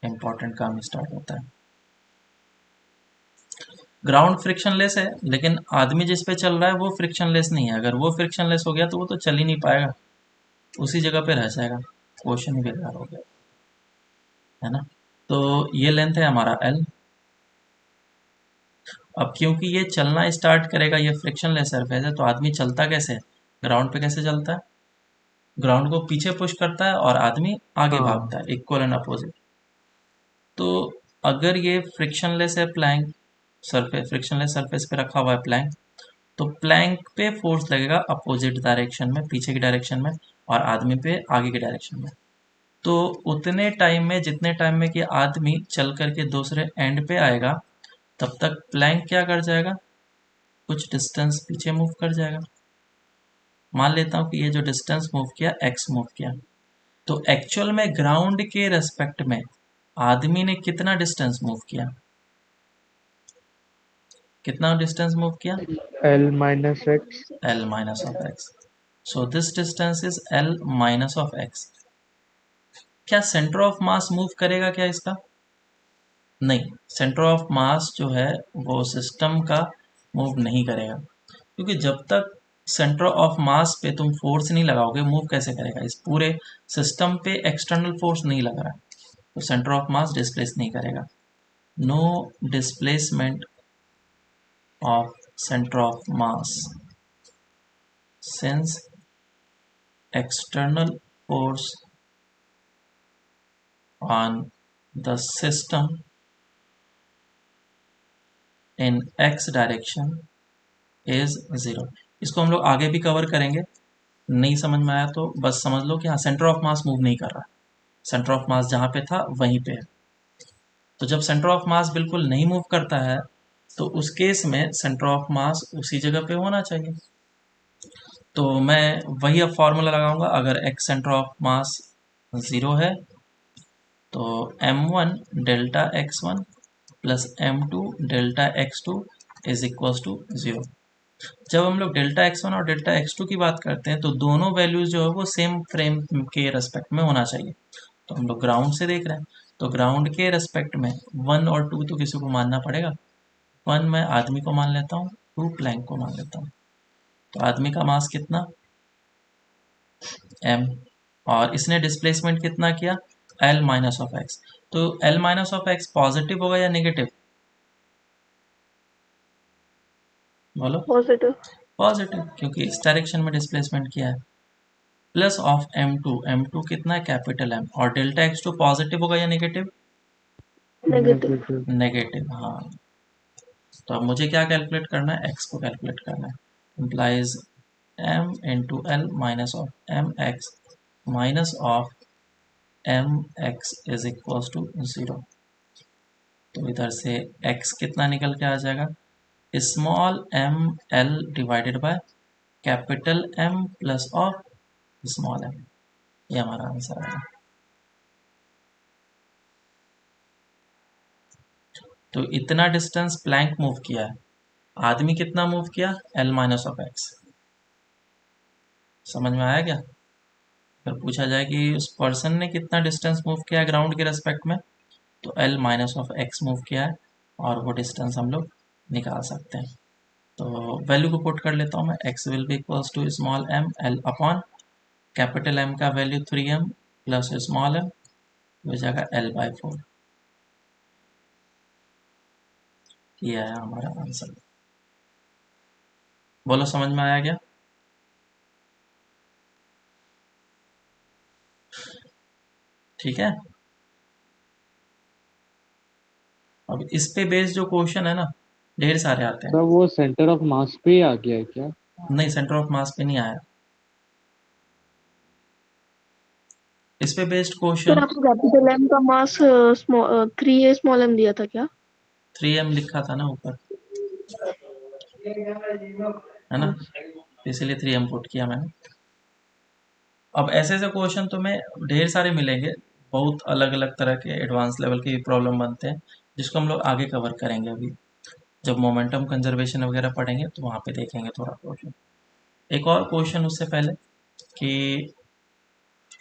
इम्पोर्टेंट काम स्टार्ट होता है। ग्राउंड फ्रिक्शनलेस है, लेकिन आदमी जिस पे चल रहा है वो फ्रिक्शनलेस नहीं है। अगर वो फ्रिक्शनलेस हो गया तो वो तो चल ही नहीं पाएगा, उसी जगह पे रह जाएगा, क्वेश्चन ही बेकार हो गया, है ना। तो ये लेंथ है हमारा L। अब क्योंकि ये चलना स्टार्ट करेगा, ये फ्रिक्शनलेस सरफेस है, तो आदमी चलता कैसे है, ग्राउंड पे कैसे चलता है, ग्राउंड को पीछे पुश करता है और आदमी आगे हाँ। भागता है, इक्वल एंड अपोजिट। तो अगर ये फ्रिक्शनलेस है प्लैंक सरफेस, फ्रिक्शनलेस सरफेस पे रखा हुआ है प्लैंक, तो प्लैंक पे फोर्स लगेगा अपोजिट डायरेक्शन में, पीछे की डायरेक्शन में, और आदमी पे आगे की डायरेक्शन में। तो उतने टाइम में, जितने टाइम में कि आदमी चल करके दूसरे एंड पे आएगा, तब तक प्लैंक क्या कर जाएगा, कुछ डिस्टेंस पीछे मूव कर जाएगा। मान लेता हूँ कि ये जो डिस्टेंस मूव किया x मूव किया, तो एक्चुअल में ग्राउंड के रेस्पेक्ट में आदमी ने कितना डिस्टेंस मूव किया, कितना डिस्टेंस मूव किया, L minus x। L minus of x. So this distance is L minus of x. क्या सेंटर ऑफ मास मूव करेगा क्या इसका, नहीं। सेंटर ऑफ मास जो है वो सिस्टम का मूव नहीं करेगा, क्योंकि जब तक सेंटर ऑफ मास पे तुम फोर्स नहीं लगाओगे मूव कैसे करेगा। इस पूरे सिस्टम पे एक्सटर्नल फोर्स नहीं लग रहा, तो सेंटर ऑफ मास डिस्प्लेस नहीं करेगा। No displacement of centre of mass since external force on the system in x direction is 0। इसको हम लोग आगे भी कवर करेंगे, नहीं समझ में आया तो बस समझ लो कि हाँ सेंटर ऑफ मास मूव नहीं कर रहा, सेंटर ऑफ मास जहाँ पे था वहीं पे है। तो जब सेंटर ऑफ मास बिल्कुल नहीं मूव करता है तो उस केस में सेंटर ऑफ मास उसी जगह पे होना चाहिए। तो मैं वही अब फॉर्मूला लगाऊंगा, अगर x सेंटर ऑफ मास 0 है तो m1 delta x1 plus m2 delta x2 is equals to 0। जब हम लोग डेल्टा x1 और डेल्टा x2 की बात करते हैं तो दोनों वैल्यूज जो है वो सेम फ्रेम के रेस्पेक्ट में होना चाहिए। तो हम लोग ग्राउंड से देख रहे हैं, तो ग्राउंड के रेस्पेक्ट में 1 और 2 तो किसी को मानना पड़ेगा। 1 मैं आदमी को मान लेता हूँ, 2 प्लैंक को मान लेता हूँ। तो आदमी का मास कितना m, और इसने डिस्प्लेसमेंट कितना किया l माइनस ऑफ एक्स। तो l minus of x positive होगा या नेगेटिव, बोलो। पॉजिटिव। पॉजिटिव, क्योंकि इस डायरेक्शन में डिस्प्लेसमेंट किया है। प्लस ऑफ m2, m2 कितना है कैपिटल M, और डेल्टा x2 पॉजिटिव होगा या नेगेटिव, नेगेटिव। नेगेटिव। नेगेटिव। हाँ, तो अब मुझे क्या कैलकुलेट करना है, x को कैलकुलेट करना है। Implies m into l minus of m x minus of m x is equals to 0। तो इधर से x कितना निकल के आ जाएगा, small m l divided by capital M plus of small m। ये हमारा आंसर है। तो इतना डिस्टेंस प्लैंक मूव किया है, आदमी कितना मूव किया l माइनस ऑफ एक्स। समझ में आया क्या। अगर पूछा जाए कि उस पर्सन ने कितना डिस्टेंस मूव किया है ग्राउंड के रेस्पेक्ट में, तो l minus of x move किया है, और वो डिस्टेंस हम लोग निकाल सकते हैं। तो वैल्यू को पुट कर लेता हूँ मैं, x will be equals to small m l upon capital M का value 3m plus small m हो जाएगा l/4। ये है हमारा आंसर। बोलो समझ में आया क्या। ठीक है। अब इस पे बेस्ड जो क्वेश्चन है ना, ढेर सारे आते हैं। सर वो सेंटर ऑफ मास पे ही आ गया है क्या? नहीं, सेंटर ऑफ मास पे नहीं आया। इस पे बेस्ड सर क्वेश्चन आपको कैपिटल M का मास 3a स्मॉल m दिया था क्या? 3m लिखा था ना ऊपर, है ना, इसीलिए 3m पुट किया मैंने। अब ऐसे ऐसे क्वेश्चन तुम्हें ढेर सारे मिलेंगे, बहुत अलग अलग तरह के एडवांस लेवल के प्रॉब्लम बनते हैं, जिसको हम लोग आगे कवर करेंगे। अभी जब मोमेंटम कंजर्वेशन वगैरह पढ़ेंगे तो वहाँ पे देखेंगे थोड़ा क्वेश्चन। एक और क्वेश्चन उससे पहले कि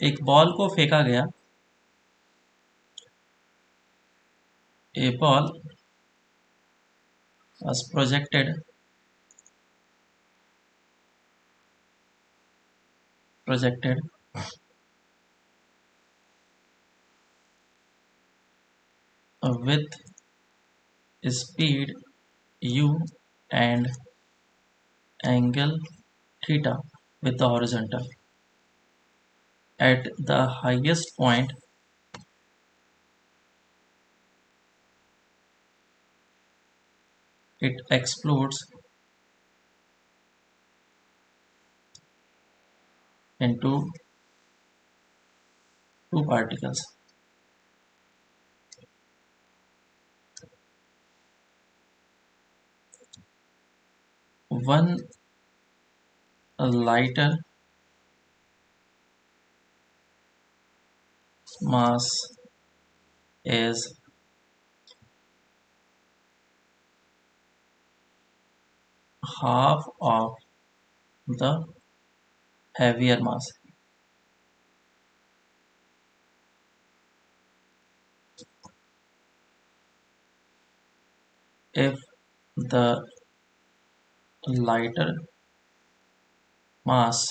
एक बॉल को फेंका गया, ए ball was projected with speed u and angle theta with the horizontal. At the highest point it explodes into two particles. One lighter mass is half of the heavier mass. If the lighter mass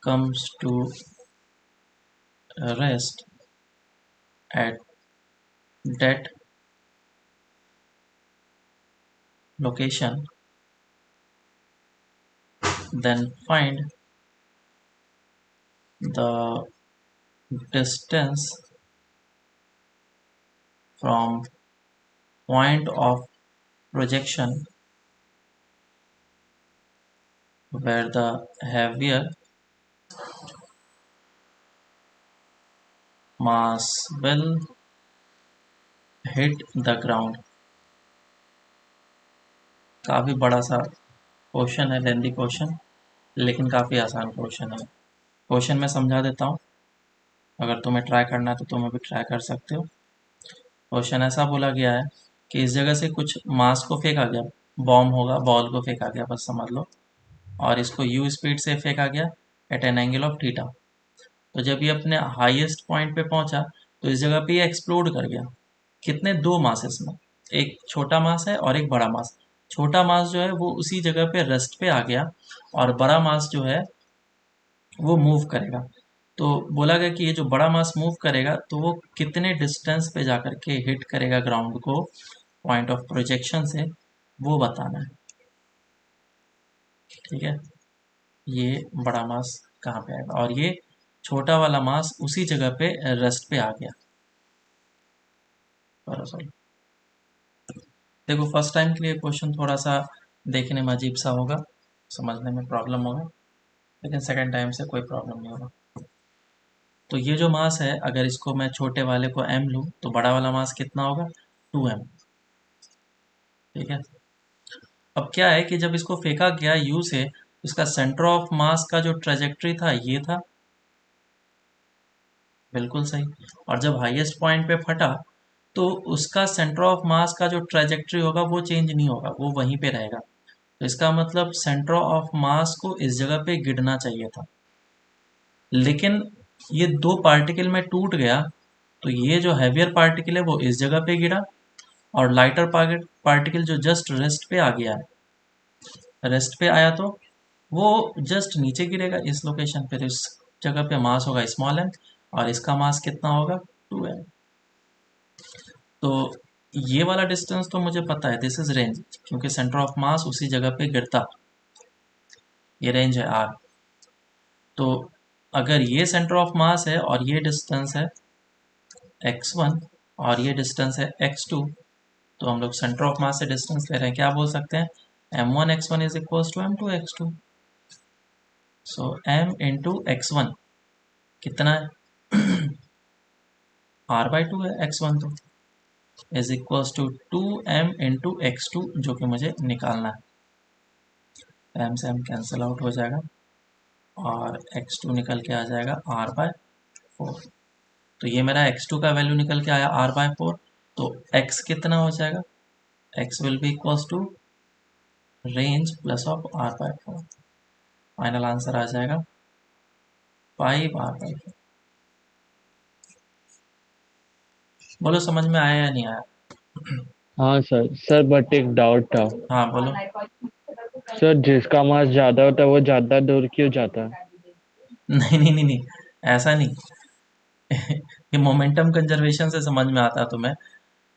comes to rest at that location, then find the distance from point of projection where the heavier mass will hit the ground. काफ़ी बड़ा सा question है, lengthy question, लेकिन काफ़ी आसान question है। Question मैं समझा देता हूँ, अगर तुम्हें ट्राई करना है तो तुम्हें भी ट्राई कर सकते हो। क्वेश्चन ऐसा बोला गया है कि इस जगह से कुछ मास को फेंका गया, बॉम्ब होगा, बॉल को फेंका गया, बस समझ लो, और इसको u स्पीड से फेंका गया at an angle of theta. तो जब ये अपने हाईएस्ट पॉइंट पे पहुंचा तो इस जगह पे ये एक्सप्लोड कर गया। कितने? दो मासेस में, एक छोटा मास है और एक बड़ा मास। छोटा मास जो है वो उसी जगह पे रेस्ट पे आ गया, और बड़ा मास जो है वो मूव करेगा। तो बोला गया कि ये जो बड़ा मास मूव करेगा तो वो कितने डिस्टेंस पे जाकर के हिट करेगा ग्राउंड को पॉइंट ऑफ प्रोजेक्शन से, वो बताना है। ठीक है, ये बड़ा मास कहाँ पे आएगा, और ये छोटा वाला मास उसी जगह पे रेस्ट पे आ गया। सॉरी, देखो फर्स्ट टाइम के लिए क्वेश्चन थोड़ा सा देखने में अजीब सा होगा, समझने में प्रॉब्लम होगा, लेकिन सेकंड टाइम से कोई प्रॉब्लम नहीं होगा। तो ये जो मास है, अगर इसको मैं छोटे वाले को m लूँ तो बड़ा वाला मास कितना होगा? 2m। ठीक है, अब क्या है कि जब इसको फेंका गया u से, इसका सेंटर ऑफ मास का जो ट्रेजेक्ट्री था ये था, बिल्कुल सही। और जब हाईएस्ट पॉइंट पे फटा तो उसका सेंटर ऑफ मास का जो ट्रेजेक्ट्री होगा वो चेंज नहीं होगा, वो वहीं पे रहेगा। तो इसका मतलब सेंटर ऑफ मास को इस जगह पे गिरना चाहिए था, लेकिन ये दो पार्टिकल में टूट गया, तो ये जो हैवियर पार्टिकल है वो इस जगह पे गिरा, और लाइटर पार्टिकल जो जस्ट रेस्ट पे आ गया है, रेस्ट पे आया तो वो जस्ट नीचे गिरेगा इस लोकेशन पे। तो इस जगह पे मास होगा स्मॉल m, और इसका मास कितना होगा? 2m। तो ये वाला डिस्टेंस तो मुझे पता है, दिस इज रेंज, क्योंकि सेंटर ऑफ मास उसी जगह पे गिरता, ये रेंज है r। तो अगर ये सेंटर ऑफ मास है और ये डिस्टेंस है x1 और ये डिस्टेंस है x2, तो हम लोग सेंटर ऑफ मास से डिस्टेंस ले रहे हैं, क्या बोल सकते हैं? m1 x1 is equals to m2 x2। So m into x1 कितना है? r/2 है, x1 तो is equals to 2m into x2, जो कि मुझे निकालना है। m से m कैंसिल आउट हो जाएगा और x2 निकल के आ जाएगा r/4। तो ये मेरा x2 का वैल्यू निकल के आया r/4। तो x कितना हो जाएगा? x will be equals to range plus of r/4। Final answer आ जाएगा 5r/4। बोलो समझ में आया या नहीं आया? हाँ सर बट एक डाउट था। हाँ बोलो। सर जिसका मास ज्यादा होता है वो ज्यादा दूर क्यों जाता है? नहीं नहीं नहीं नहीं, ऐसा नहीं। ये मोमेंटम कंजर्वेशन से समझ में आता है तुम्हें।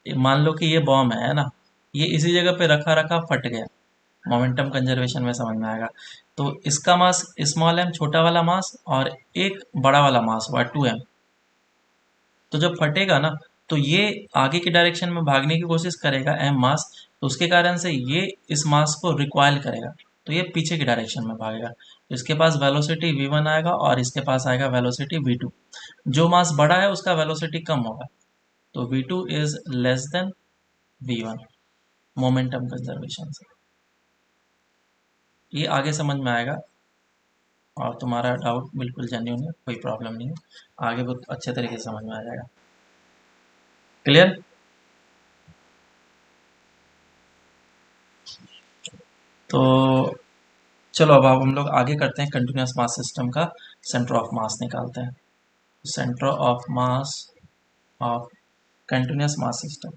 मान लो कि ये बॉम्ब है ना, ये इसी जगह पे रखा रखा फट गया, मोमेंटम कंजर्वेशन में समझ में आएगा। तो इसका मास स्मॉल m, छोटा वाला मास, और एक बड़ा वाला मास हुआ 2m। तो जब फटेगा ना तो ये आगे की डायरेक्शन में भागने की कोशिश करेगा m मास, तो उसके कारण से ये इस मास को रिक्वाइल करेगा, तो ये पीछे की डायरेक्शन में भागेगा। तो इसके पास वेलोसिटी v1 आएगा और इसके पास आएगा वेलोसिटी v2। जो मास बड़ा है उसका वेलोसिटी कम होगा, तो v2 is less than v1, momentum conservation से। ये आगे समझ में आएगा, और तुम्हारा डाउट बिल्कुल जेन्युइन है, कोई प्रॉब्लम नहीं है, आगे बहुत अच्छे तरीके से समझ में आ जाएगा। क्लियर? तो चलो अब हम लोग आगे करते हैं, कंटिन्यूस मास सिस्टम का सेंटर ऑफ मास निकालते हैं। Centre of mass of continuous mass system.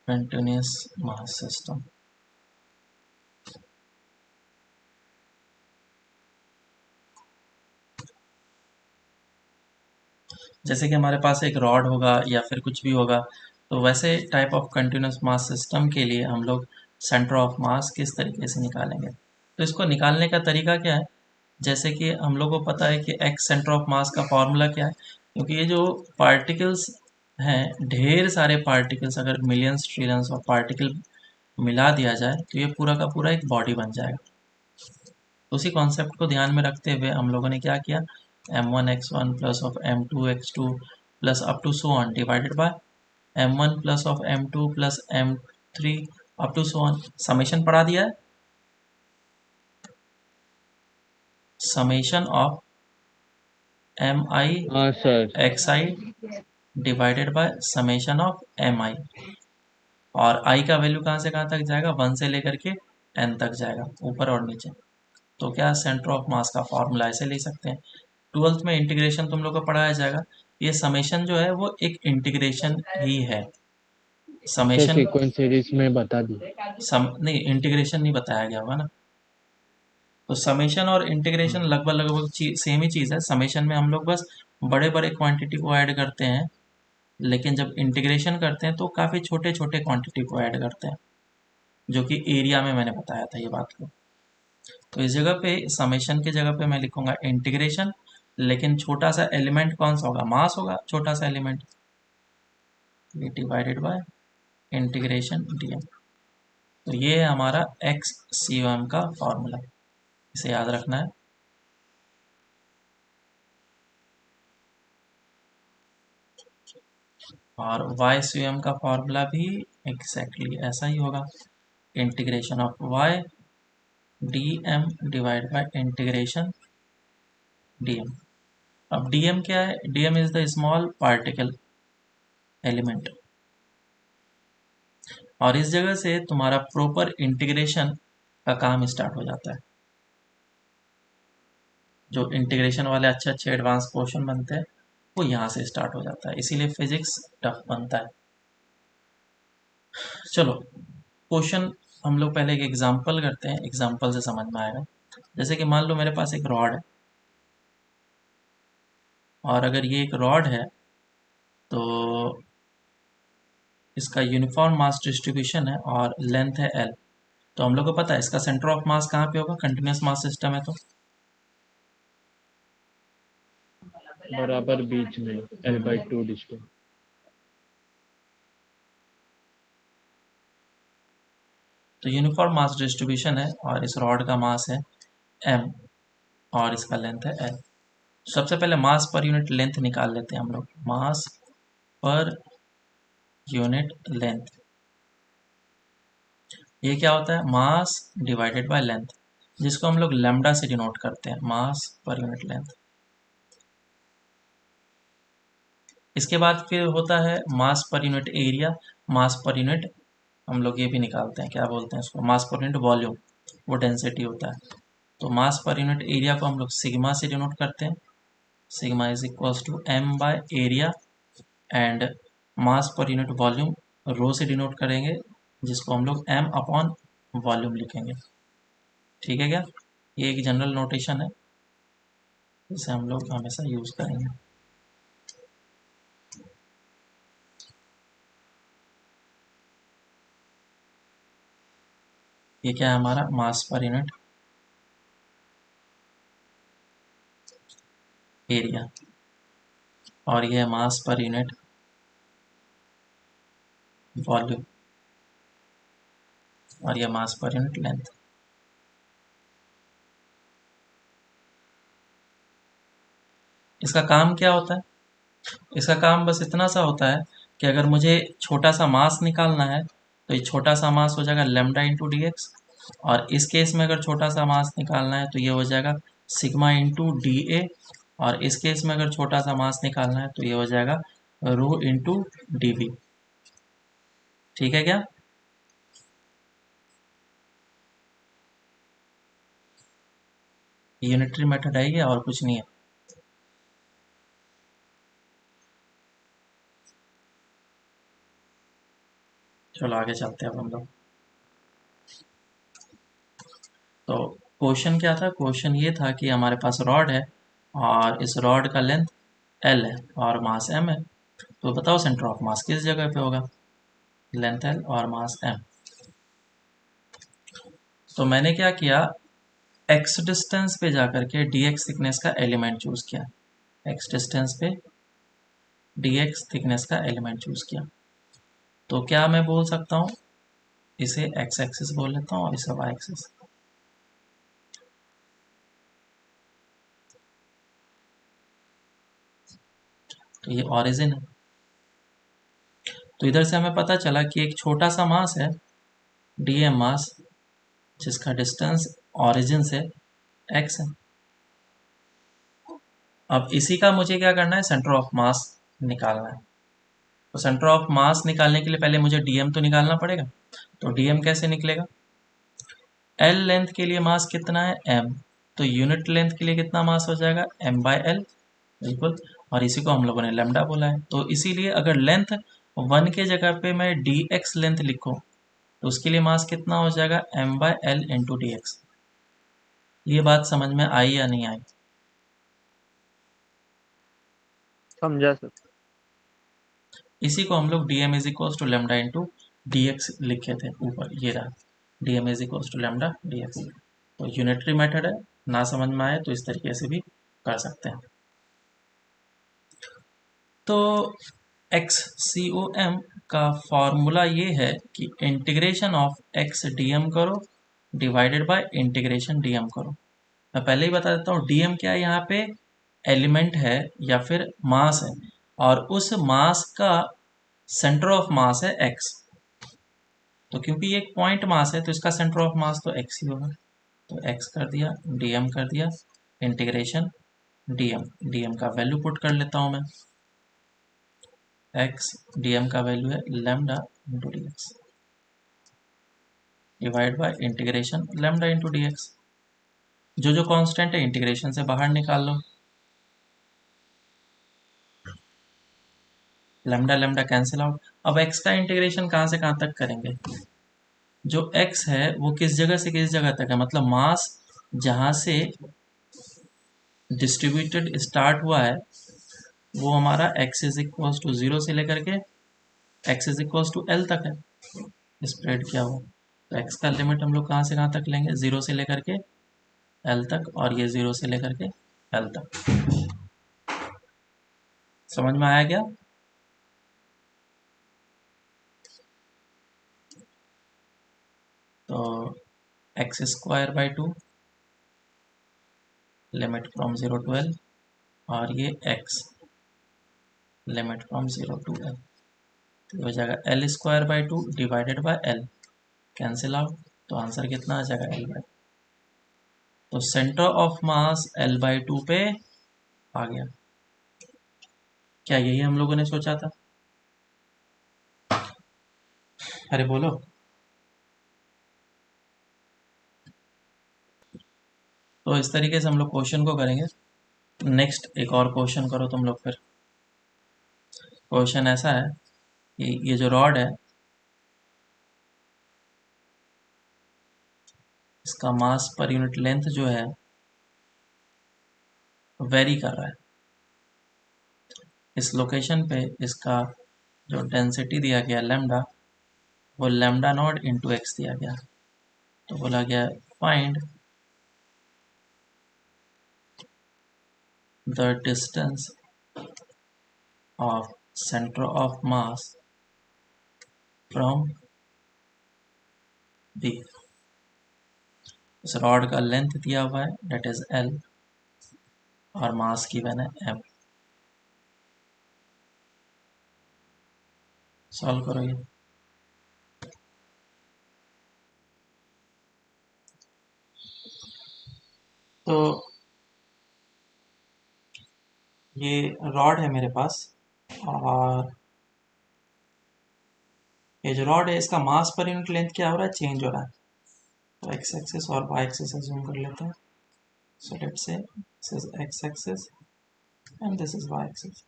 Continuous mass system. जैसे कि हमारे पास एक रॉड होगा या फिर कुछ भी होगा, तो वैसे type of continuous mass system के लिए हम लोग सेंटर ऑफ मास किस तरीके से निकालेंगे। तो इसको निकालने का तरीका क्या है, जैसे कि हम लोग को पता है कि एक्स सेंटर ऑफ मास का फॉर्मूला क्या है, क्योंकि ये जो पार्टिकल्स हैं, ढेर सारे पार्टिकल्स, अगर मिलियंस ट्रिलियंस ऑफ पार्टिकल मिला दिया जाए तो ये पूरा का पूरा एक बॉडी बन जाएगा। तो उसी कॉन्सेप्ट को ध्यान में रखते हुए हम लोगों ने क्या किया, m1x1 plus of m2x2 plus up to so on divided by m1 plus of m2 plus m3 up to so on, summation पढ़ा दिया है, समेशन ऑफ mi हाँ sir. xi divided by summation of mi, और i का value कहाँ से कहाँ तक जाएगा, 1 से लेकर के n तक जाएगा, ऊपर और नीचे। तो क्या सेंटर ऑफ मास का फॉर्मूला ऐसे ले सकते हैं। 12th में इंटीग्रेशन तुम लोग को पढ़ाया जाएगा, ये समेशन जो है वो एक इंटीग्रेशन ही है। सर समेशन सीक्वेंस सीरीज में बता दी। नहीं, इंटीग्रेशन नहीं बताया गया होगा ना। तो समेशन और इंटीग्रेशन लगभग लगभग सेम ही चीज़ है। समेशन में हम लोग बस बड़े बड़े क्वांटिटी को ऐड करते हैं, लेकिन जब इंटीग्रेशन करते हैं तो काफ़ी छोटे छोटे क्वांटिटी को ऐड करते हैं, जो कि एरिया में मैंने बताया था ये बात को। तो इस जगह पे समेशन की जगह पे मैं लिखूंगा इंटीग्रेशन, लेकिन छोटा सा एलिमेंट कौन सा होगा, मास होगा, छोटा सा element, divided by integration dm। तो ये है हमारा एक्स सी ओ एम का फॉर्मूला, इसे याद रखना है। और वाई सी ओ एम का फॉर्मूला भी एग्जैक्टली ऐसा ही होगा, integration of y d m divide by integration d m. अब डी एम क्या है, d m is the small particle element, और इस जगह से तुम्हारा प्रॉपर इंटीग्रेशन का काम स्टार्ट हो जाता है। जो इंटीग्रेशन वाले अच्छे अच्छे एडवांस क्वेश्चन बनते हैं वो यहाँ से स्टार्ट हो जाता है, इसीलिए फिजिक्स टफ बनता है। चलो क्वेश्चन हम लोग पहले एक एग्जांपल करते हैं, एग्जांपल से समझ में आएगा। जैसे कि मान लो मेरे पास एक रॉड है, और अगर ये एक रॉड है तो इसका यूनिफॉर्म मास डिस्ट्रीब्यूशन है और लेंथ है एल। तो हम लोग को पता है इसका सेंटर ऑफ मास कहाँ पे होगा, कंटिन्यूस मास सिस्टम है तो बराबर बीच में L/2 डिस्टेंस। तो यूनिफॉर्म मास डिस्ट्रीब्यूशन है और इस रॉड का मास है m और इसका लेंथ है l। सबसे पहले मास पर यूनिट लेंथ निकाल लेते हैं हम लोग, मास पर यूनिट लेंथ, ये क्या होता है, मास डिवाइडेड बाय लेंथ, जिसको हम लोग लैम्डा से डिनोट करते हैं, मास पर यूनिट लेंथ। इसके बाद फिर होता है मास पर यूनिट एरिया, मास पर यूनिट हम लोग ये भी निकालते हैं, क्या बोलते हैं इसको, मास पर यूनिट वॉल्यूम, वो डेंसिटी होता है। तो मास पर यूनिट एरिया को हम लोग सिग्मा से डिनोट करते हैं, sigma is equals to m by area, and mass per unit volume रो से डिनोट करेंगे, जिसको हम लोग m अपॉन वॉल्यूम लिखेंगे। ठीक है क्या, ये एक जनरल नोटेशन है, जिसे हम लोग हमेशा यूज करेंगे। ये क्या है हमारा, मास पर यूनिट एरिया, और ये है मास पर यूनिट वॉल्यूम, और ये मास पर यूनिट लेंथ। इसका काम क्या होता है, इसका काम बस इतना सा होता है कि अगर मुझे छोटा सा मास निकालना है तो ये छोटा सा मास हो जाएगा लेमडा इंटू डी एक्स, और इस केस में अगर छोटा सा मास निकालना है तो ये हो जाएगा सिग्मा इंटू डी ए, और इस केस में अगर छोटा सा मास निकालना है तो ये हो जाएगा रो इंटू डी बी। ठीक है क्या, यूनिटरी मेथड है ये, और कुछ नहीं है। चलो आगे चलते हैं अब हम लोग। तो क्वेश्चन क्या था? क्वेश्चन ये था कि हमारे पास रॉड है और इस रॉड का लेंथ एल है और मास एम है। तो बताओ सेंटर ऑफ मास किस जगह पे होगा? लेंथ एल और मास एम। तो मैंने क्या किया, एक्स डिस्टेंस पे जाकर के डी एक्स थिकनेस का एलिमेंट चूज किया। एक्स डिस्टेंस पे डी एक्स थिकनेस का एलिमेंट चूज किया। तो क्या मैं बोल सकता हूँ, इसे एक्स एक्सिस बोल लेता हूँ और इसे वाई एक्सिस। तो ये ओरिजिन है। तो इधर से हमें पता चला कि एक छोटा सा मास है डी एम मास, जिसका डिस्टेंस ओरिजिन से एक्स है। अब इसी का मुझे क्या करना है, सेंटर ऑफ मास निकालना है। तो सेंटर ऑफ मास निकालने के लिए पहले मुझे डीएम तो निकालना पड़ेगा। तो डीएम कैसे निकलेगा? एल लेंथ के लिए मास कितना है? एम। तो यूनिट लेंथ के लिए कितना मास हो जाएगा? M by l. बिल्कुल। और इसी को हम लोगों ने लेमडा बोला है। तो इसीलिए अगर लेंथ 1 के जगह पे मैं डी एक्स लेंथ लिखूं तो उसके लिए मास कितना हो जाएगा? M by l into d x. ये बात समझ में आई या नहीं आई? समझा सर। इसी को हम लोग d m is equals to lambda into d x लिखे थे ऊपर, ये रहा d m is equals to lambda d x. तो यूनिटरी मेथड है, ना समझ में आए तो इस तरीके से भी कर सकते हैं। तो एक्स सी ओ एम का फॉर्मूला ये है कि integration of x d m करो divided by integration d m करो। मैं पहले ही बता देता हूँ डी एम क्या है, यहाँ पे एलिमेंट है या फिर मास है और उस मास का सेंटर ऑफ मास है एक्स। तो क्योंकि ये एक पॉइंट मास है तो इसका सेंटर ऑफ मास तो एक्स ही होगा। तो एक्स कर दिया, डीएम कर दिया, इंटीग्रेशन डीएम। डीएम का वैल्यू पुट कर लेता हूँ मैं। एक्स डीएम का वैल्यू है lambda into d x divide by integration lambda into d x. जो जो कांस्टेंट है इंटीग्रेशन से बाहर निकाल लो। Lambda lambda cancel out. अब एक्स का इंटीग्रेशन कहाँ से कहाँ तक करेंगे? जो x है वो किस जगह से किस जगह तक है, मतलब मास जहां से डिस्ट्रीब्यूटेड स्टार्ट हुआ है वो हमारा x इज इक्वल्स टू 0 से लेकर के x is equals to l तक है स्प्रेड किया हुआ। तो x का लिमिट हम लोग कहाँ से कहाँ तक लेंगे? 0 से लेकर के l तक, और ये 0 से लेकर के l तक। समझ में आया क्या? तो x square by 2 limit from 0 to l, और ये x limit from 0 to l। तो हो जाएगा l square by 2 divided by l, cancel out. तो आंसर कितना आ जाएगा? L by. तो centre of mass l by 2 पे आ गया। क्या यही हम लोगों ने सोचा था? अरे बोलो। तो इस तरीके से हम लोग क्वेश्चन को करेंगे। नेक्स्ट एक और क्वेश्चन करो तुम लोग फिर। क्वेश्चन ऐसा है कि ये जो रॉड है इसका मास पर यूनिट लेंथ जो है वेरी कर रहा है। इस लोकेशन पे इसका जो डेंसिटी दिया गया लेमडा, वो लेमडा नॉट इंटू एक्स दिया गया। तो बोला गया find the distance of center of mass from B। इस रॉड का लेंथ दिया हुआ है डेट इज L और मास गिवन है M। सॉल्व करो ये। तो ये रॉड है मेरे पास और ये जो रॉड है इसका मास पर यूनिट लेंथ क्या हो रहा है? चेंज हो रहा है। तो एक्स एक्सिस और वाई एक्सिस अज्यूम कर लेते हैं। So let's say this is x axis and this is y axis,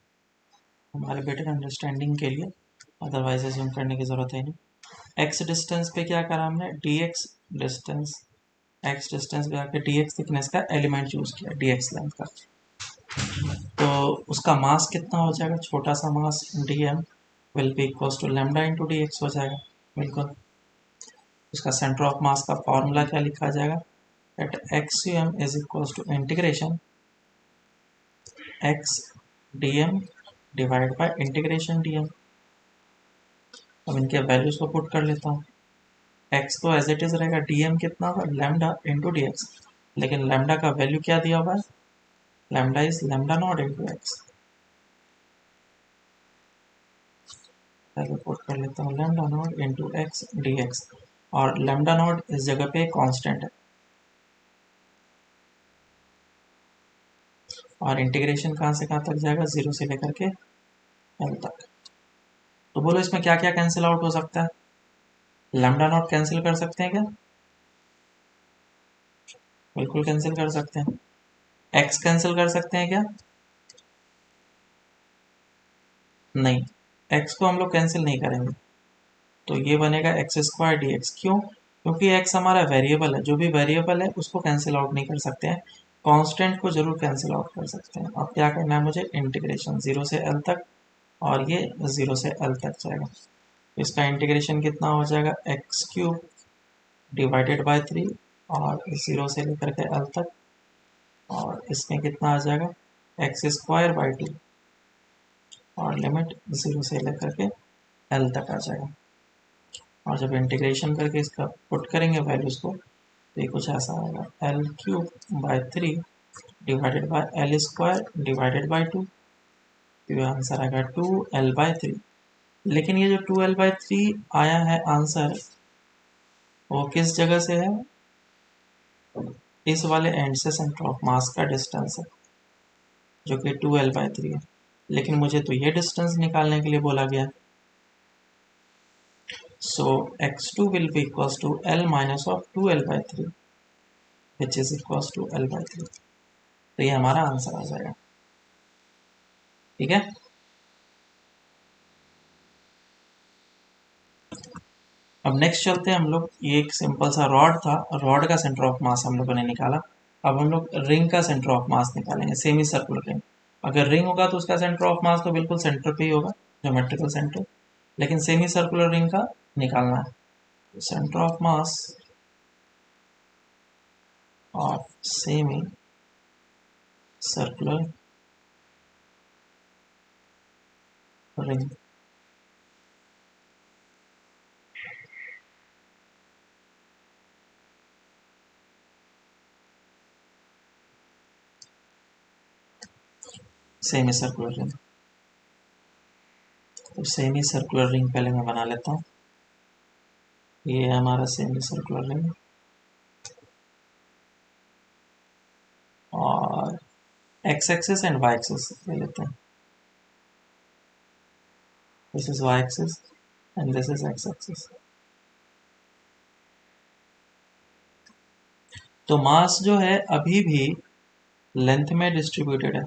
हमारे बेटर अंडरस्टैंडिंग के लिए, अदरवाइज अज्यूम करने की ज़रूरत है नहीं। एक्स डिस्टेंस पे क्या करा हमने, dx डिस्टेंस, एक्स डिस्टेंस पे आके dx थिकनेस का एलिमेंट चूज किया dx लेंथ का, तो उसका मास कितना हो जाएगा, छोटा सा mass dm will be equal to lambda into dx हो जाएगा। बिल्कुल उसका सेंटर ऑफ मास का फॉर्मूला क्या लिखा जाएगा, at x is equal to integration x dm divide by integration dm। अब इनके वैल्यूज को पुट कर लेता हूँ, x तो एज इट इज रहेगा, dm कितना होगा लैम्डा इंटू dx, लेकिन लैम्डा का वैल्यू क्या दिया हुआ है, lambda is lambda naught into x. पहले पुट कर लेता हूँ lambda naught into x dx, और लैम्डा नॉट इस जगह पे कांस्टेंट है, और इंटीग्रेशन कहाँ से कहाँ तक जाएगा, 0 से लेकर के l तक। तो बोलो इसमें क्या क्या कैंसिल आउट हो सकता है, लैम्डा नॉट कैंसिल कर सकते हैं क्या, बिल्कुल कैंसिल कर सकते हैं। x कैंसिल कर सकते हैं क्या, नहीं, x को हम लोग कैंसिल नहीं करेंगे, तो ये बनेगा एक्स स्क्वायर डी एक्स। क्यों, क्योंकि x हमारा वेरिएबल है, जो भी वेरिएबल है उसको कैंसिल आउट नहीं कर सकते हैं, कांस्टेंट को जरूर कैंसिल आउट कर सकते हैं। अब क्या करना है मुझे, इंटीग्रेशन 0 से l तक, और ये 0 से l तक जाएगा, इसका इंटीग्रेशन कितना हो जाएगा, एक्स क्यूब डिवाइडेड बाय 3, और 0 से लेकर के l तक, और इसमें कितना आ जाएगा, एक्स स्क्वायर बाई 2, और लिमिट 0 से लेकर के l तक आ जाएगा। और जब इंटीग्रेशन करके इसका पुट करेंगे वैल्यूज को, तो ये कुछ ऐसा आएगा, L cube by 3 divided by L square divided by 2, तो ये आंसर आएगा 2l/3। लेकिन ये जो 2l/3 आया है आंसर, वो किस जगह से है, इस वाले एंड से सेंटर ऑफ मास का डिस्टेंस है, जो कि 2l/3 है। लेकिन मुझे तो ये डिस्टेंस निकालने के लिए बोला गया है, so x2 will be equals to l minus of 2l/3 which is equals to l/3। तो ये हमारा आंसर आ जाएगा, ठीक है। अब नेक्स्ट चलते हैं हम लोग, ये एक सिंपल सा रॉड था, रॉड का सेंटर ऑफ मास हम लोगों ने निकाला। अब हम लोग रिंग का सेंटर ऑफ मास निकालेंगे, सेमी सर्कुलर रिंग। अगर रिंग होगा तो उसका सेंटर ऑफ मास तो बिल्कुल सेंटर पे ही होगा, ज्योमेट्रिकल सेंटर, लेकिन सेमी सर्कुलर रिंग का निकालना है। सेंटर ऑफ मास और semi circular ring, semi circular ring. तो सेमी सर्कुलर रिंग पहले मैं बना लेता हूँ, ये है हमारा सेमी सर्कुलर रिंग, और x axis and y axis ले लेते हैं, this is y axis and this is x axis. तो मास जो है अभी भी लेंथ में डिस्ट्रीब्यूटेड है,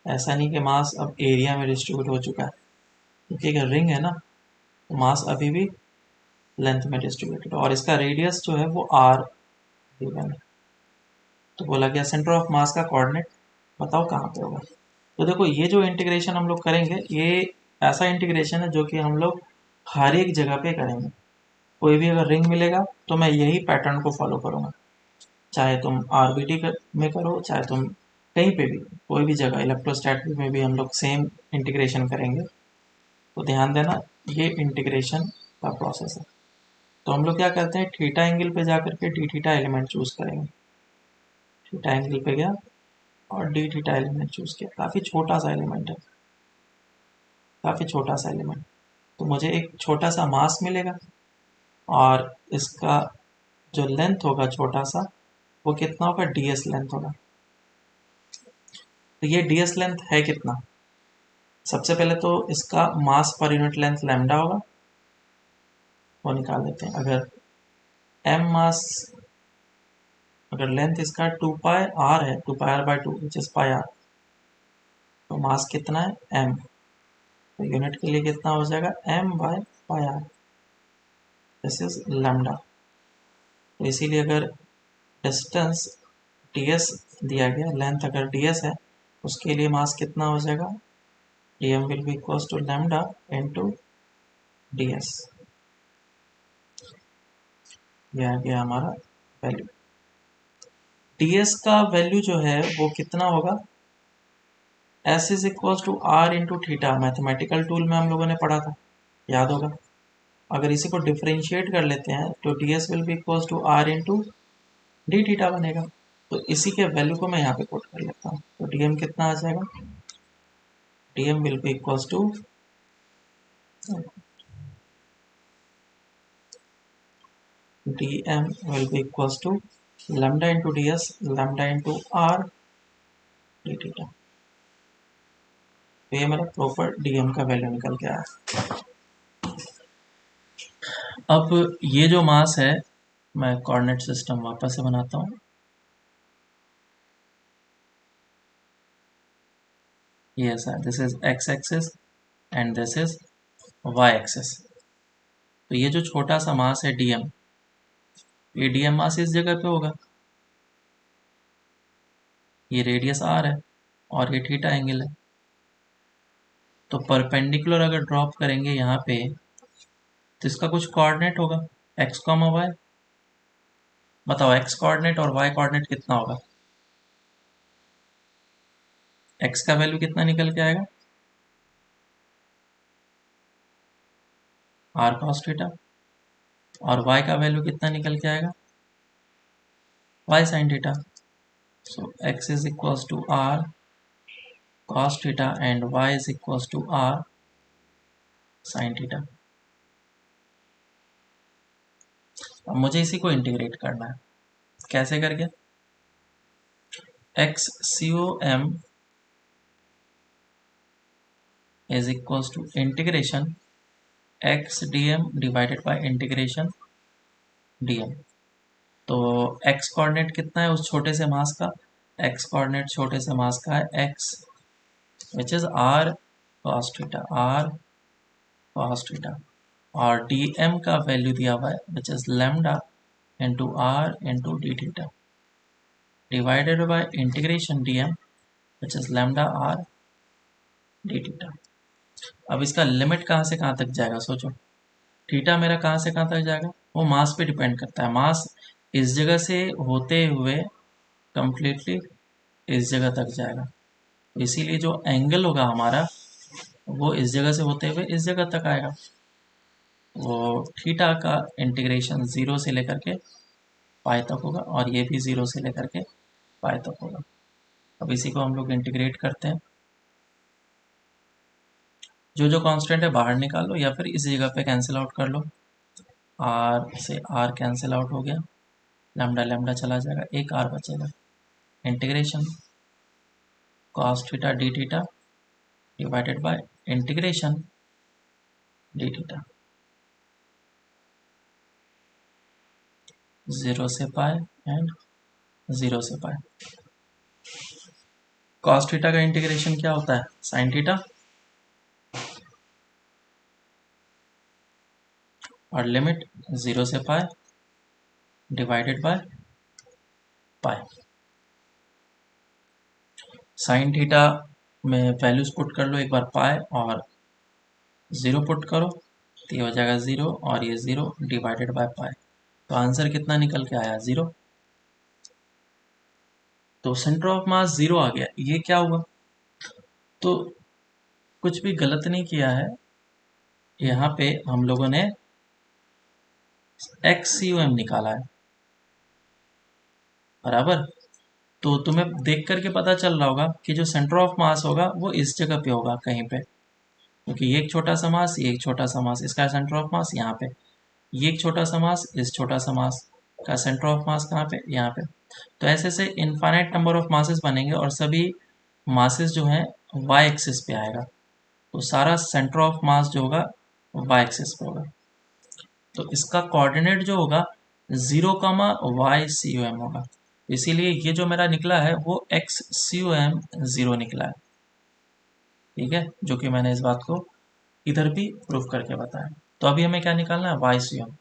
ऐसा नहीं कि मास अब एरिया में डिस्ट्रीब्यूट हो चुका है, क्योंकि अगर रिंग है ना, तो मास अभी भी लेंथ में डिस्ट्रीब्यूटेड, और इसका रेडियस जो है वो r गिवन है। तो बोला गया सेंटर ऑफ मास का कोऑर्डिनेट बताओ कहाँ पे होगा। तो देखो ये जो इंटीग्रेशन हम लोग करेंगे, ये ऐसा इंटीग्रेशन है जो कि हम लोग हर एक जगह पे करेंगे। कोई भी अगर रिंग मिलेगा तो मैं यही पैटर्न को फॉलो करूँगा, चाहे तुम आरबीटी में करो, चाहे तुम कहीं पे भी, कोई भी जगह, इलेक्ट्रोस्टैटिक में भी हम लोग सेम इंटीग्रेशन करेंगे। तो ध्यान देना, ये इंटीग्रेशन का प्रोसेस है। तो हम लोग क्या करते हैं, थीटा एंगल पे जा करके डी थीटा एलिमेंट चूज करेंगे, थीटा एंगल पे गया और डी थीटा एलिमेंट चूज किया। काफ़ी छोटा सा एलिमेंट है, काफ़ी छोटा सा एलिमेंट, तो मुझे एक छोटा सा मास मिलेगा, और इसका जो लेंथ होगा छोटा सा, वो कितना होगा, ds लेंथ होगा। तो ये ds लेंथ है कितना, सबसे पहले तो इसका मास पर यूनिट लेंथ लैम्डा होगा, वो निकाल लेते हैं। अगर m मास, अगर लेंथ इसका 2πr है, 2πr/2 विच इज πr, तो मास कितना है m, तो यूनिट के लिए कितना हो जाएगा m/πr। This is lambda. तो इसीलिए अगर डिस्टेंस ds दिया गया, लेंथ अगर ds है, उसके लिए मास कितना हो जाएगा, dm will be equals to lambda into ds। यह आ गया हमारा वैल्यू। ds का वैल्यू जो है वो कितना होगा, s is equals to r into theta. Mathematical tool में हम लोगों ने पढ़ा था, याद होगा। अगर इसी को डिफरेंशिएट कर लेते हैं तो ds will be equals to r into d theta बनेगा। तो इसी के वैल्यू को मैं यहाँ पे पुट कर लेता हूँ। तो dm कितना आ जाएगा, dm will be equals to dm will be equals to lambda into ds, lambda into r d theta। तो ये मेरा प्रॉपर dm का वैल्यू निकल के आया। अब ये जो मास है, मैं कोऑर्डिनेट सिस्टम वापस से बनाता हूँ। ये sir, this is x axis and this is y axis. तो ये जो छोटा सा मास है dm, ये dm मास इस जगह पे होगा, ये रेडियस r है और ये थीटा एंगल है। तो परपेंडिकुलर अगर ड्रॉप करेंगे यहाँ पे तो इसका कुछ कोऑर्डिनेट होगा, x, y। बताओ x कोऑर्डिनेट और y कोऑर्डिनेट कितना होगा, x का वैल्यू कितना निकल के आएगा, r cos थीटा, और y का वैल्यू कितना निकल के आएगा, y sin theta. So x is equals to r cos theta and y is equals to r sin theta. अब मुझे इसी को इंटीग्रेट करना है, कैसे करके, x com is equals to integration x dm divided by integration dm। तो x coordinate कितना है उस छोटे से मास का, x कोऑर्डिनेट छोटे से मास का है x which is r cos theta, r cos theta, और dm का वैल्यू दिया हुआ है विच is lambda into r into d theta divided by integration dm which is lambda r D theta. अब इसका लिमिट कहाँ से कहाँ तक जाएगा, सोचो, थीटा मेरा कहाँ से कहाँ तक जाएगा, वो मास पे डिपेंड करता है। मास इस जगह से होते हुए कंप्लीटली इस जगह तक जाएगा, इसीलिए जो एंगल होगा हमारा वो इस जगह से होते हुए इस जगह तक आएगा। वो थीटा का इंटीग्रेशन 0 से लेकर के पाई तक होगा और ये भी 0 से लेकर के पाई तक होगा। अब इसी को हम लोग इंटीग्रेट करते हैं, जो जो कांस्टेंट है बाहर निकाल लो या फिर इस जगह पे कैंसिल आउट कर लो। r से r कैंसिल आउट हो गया, लैम्डा लैम्डा चला जाएगा, एक r बचेगा। Integration cos theta d theta divided by integration D theta, 0 से पाई एंड 0 से पाई। cos थीटा का इंटीग्रेशन क्या होता है, sin थीटा, और लिमिट 0 से पाई divided by pi. Sine theta में वैल्यूज पुट कर लो एक बार, पाई और 0 पुट करो तो ये हो जाएगा 0 और ये 0 डिवाइडेड बाय पाई। तो आंसर कितना निकल के आया, 0। तो सेंटर ऑफ मास 0 आ गया। ये क्या हुआ, तो कुछ भी गलत नहीं किया है, यहाँ पे हम लोगों ने XCOM निकाला है, बराबर। तो तुम्हें देख करके पता चल रहा होगा कि जो सेंटर ऑफ मास होगा वो इस जगह पे होगा कहीं पे, क्योंकि ये एक छोटा सा मास, ये एक छोटा सा मास, इसका सेंटर ऑफ मास यहाँ पे, ये एक छोटा सा मास, इस छोटा सा मास का सेंटर ऑफ मास कहाँ पे, यहाँ पे। तो ऐसे से इनफाइनाइट नंबर ऑफ मासेस बनेंगे और सभी मासेस जो हैं वाई एक्सिस पे आएगा, तो सारा सेंटर ऑफ मास जो होगा वाई एक्सिस पे होगा। तो इसका कोऑर्डिनेट जो होगा 0,YCOM होगा, इसीलिए ये जो मेरा निकला है वो XCOM 0 निकला है, ठीक है, जो कि मैंने इस बात को इधर भी प्रूफ करके बताया। तो अभी हमें क्या निकालना है, YCOM।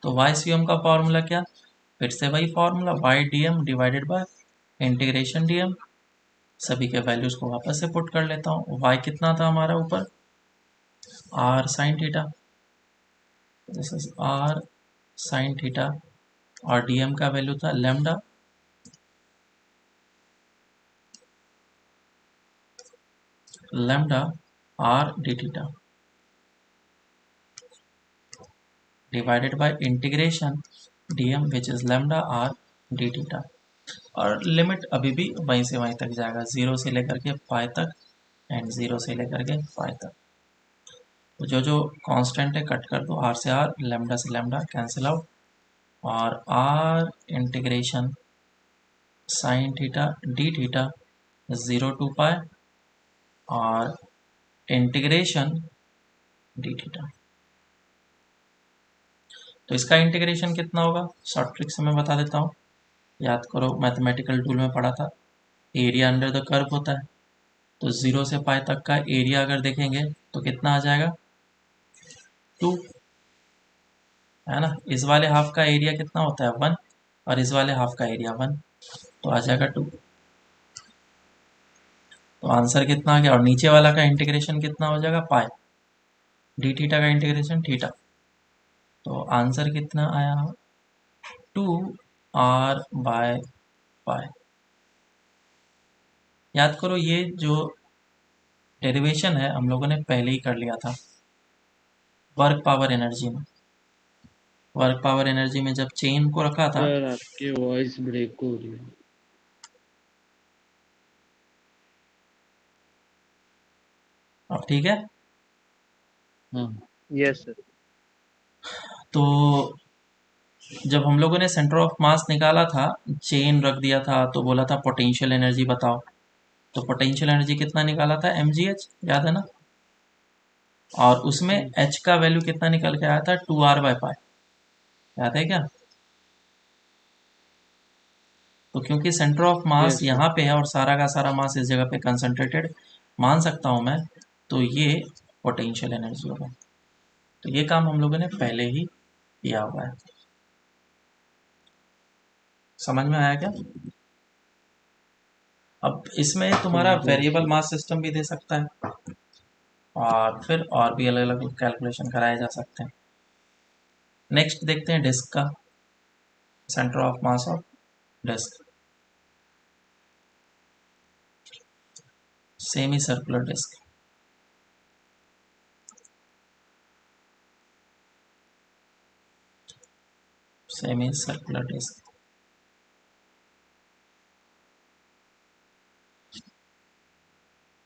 तो वाई सी एम का फॉर्मूला क्या, फिर से वही formula y d m divided by integration d m. सभी के वैल्यूज को वापस से पुट कर लेता हूँ। वाई कितना था हमारा ऊपर, r sine theta, this is r sine theta, और डी एम का वैल्यू था lambda, lambda r d theta divided by integration dm which is lambda r d theta. और लिमिट अभी भी वहीं से वहीं तक जाएगा, 0 से लेकर के पाई तक एंड 0 से लेकर के पाई तक। तो जो जो कांस्टेंट है कट कर दो, आर से आर, लैम्डा से लैम्डा कैंसिल आउट, और r integration sine theta d theta 0 to pi, और इंटीग्रेशन डी थीटा। तो इसका इंटीग्रेशन कितना होगा, शॉर्ट ट्रिक से मैं बता देता हूँ, याद करो मैथमेटिकल टूल में पढ़ा था, एरिया अंडर द कर्व होता है। तो 0 से पाई तक का एरिया अगर देखेंगे तो कितना आ जाएगा, 2, है ना। इस वाले हाफ का एरिया कितना होता है, 1, और इस वाले हाफ का एरिया 1, तो आ जाएगा 2। तो आंसर कितना आ गया, और नीचे वाला का इंटीग्रेशन कितना हो जाएगा, पाई, डी थीटा का इंटीग्रेशन थीटा। तो आंसर कितना आया, 2r/पाई। याद करो ये जो डेरिवेशन है हम लोगों ने पहले ही कर लिया था वर्क पावर एनर्जी में। वर्क पावर एनर्जी में जब चेन को रखा था, सर आपकी वॉइस ब्रेक हो रही है। अब ठीक है। हाँ यस सर। तो जब हम लोगों ने सेंटर ऑफ मास निकाला था, चेन रख दिया था, तो बोला था पोटेंशियल एनर्जी बताओ। तो पोटेंशियल एनर्जी कितना निकाला था, mgh, याद है ना। और उसमें h का वैल्यू कितना निकल के आया था, 2r/पाई, याद है क्या। तो क्योंकि सेंटर ऑफ मास यस यहाँ पे है और सारा का सारा मास इस जगह पे कंसंट्रेटेड मान सकता हूँ मैं, तो ये पोटेंशियल एनर्जी होगा। तो ये काम हम लोगों ने पहले ही किया हुआ है। समझ में आया क्या। अब इसमें तुम्हारा समझ गया वेरिएबल सर। मास सिस्टम भी दे सकता है, और फिर और भी अलग अलग कैलकुलेशन कराए जा सकते हैं। नेक्स्ट देखते हैं डिस्क का, centre of mass of disc, semi circular disc. Semi circular disc,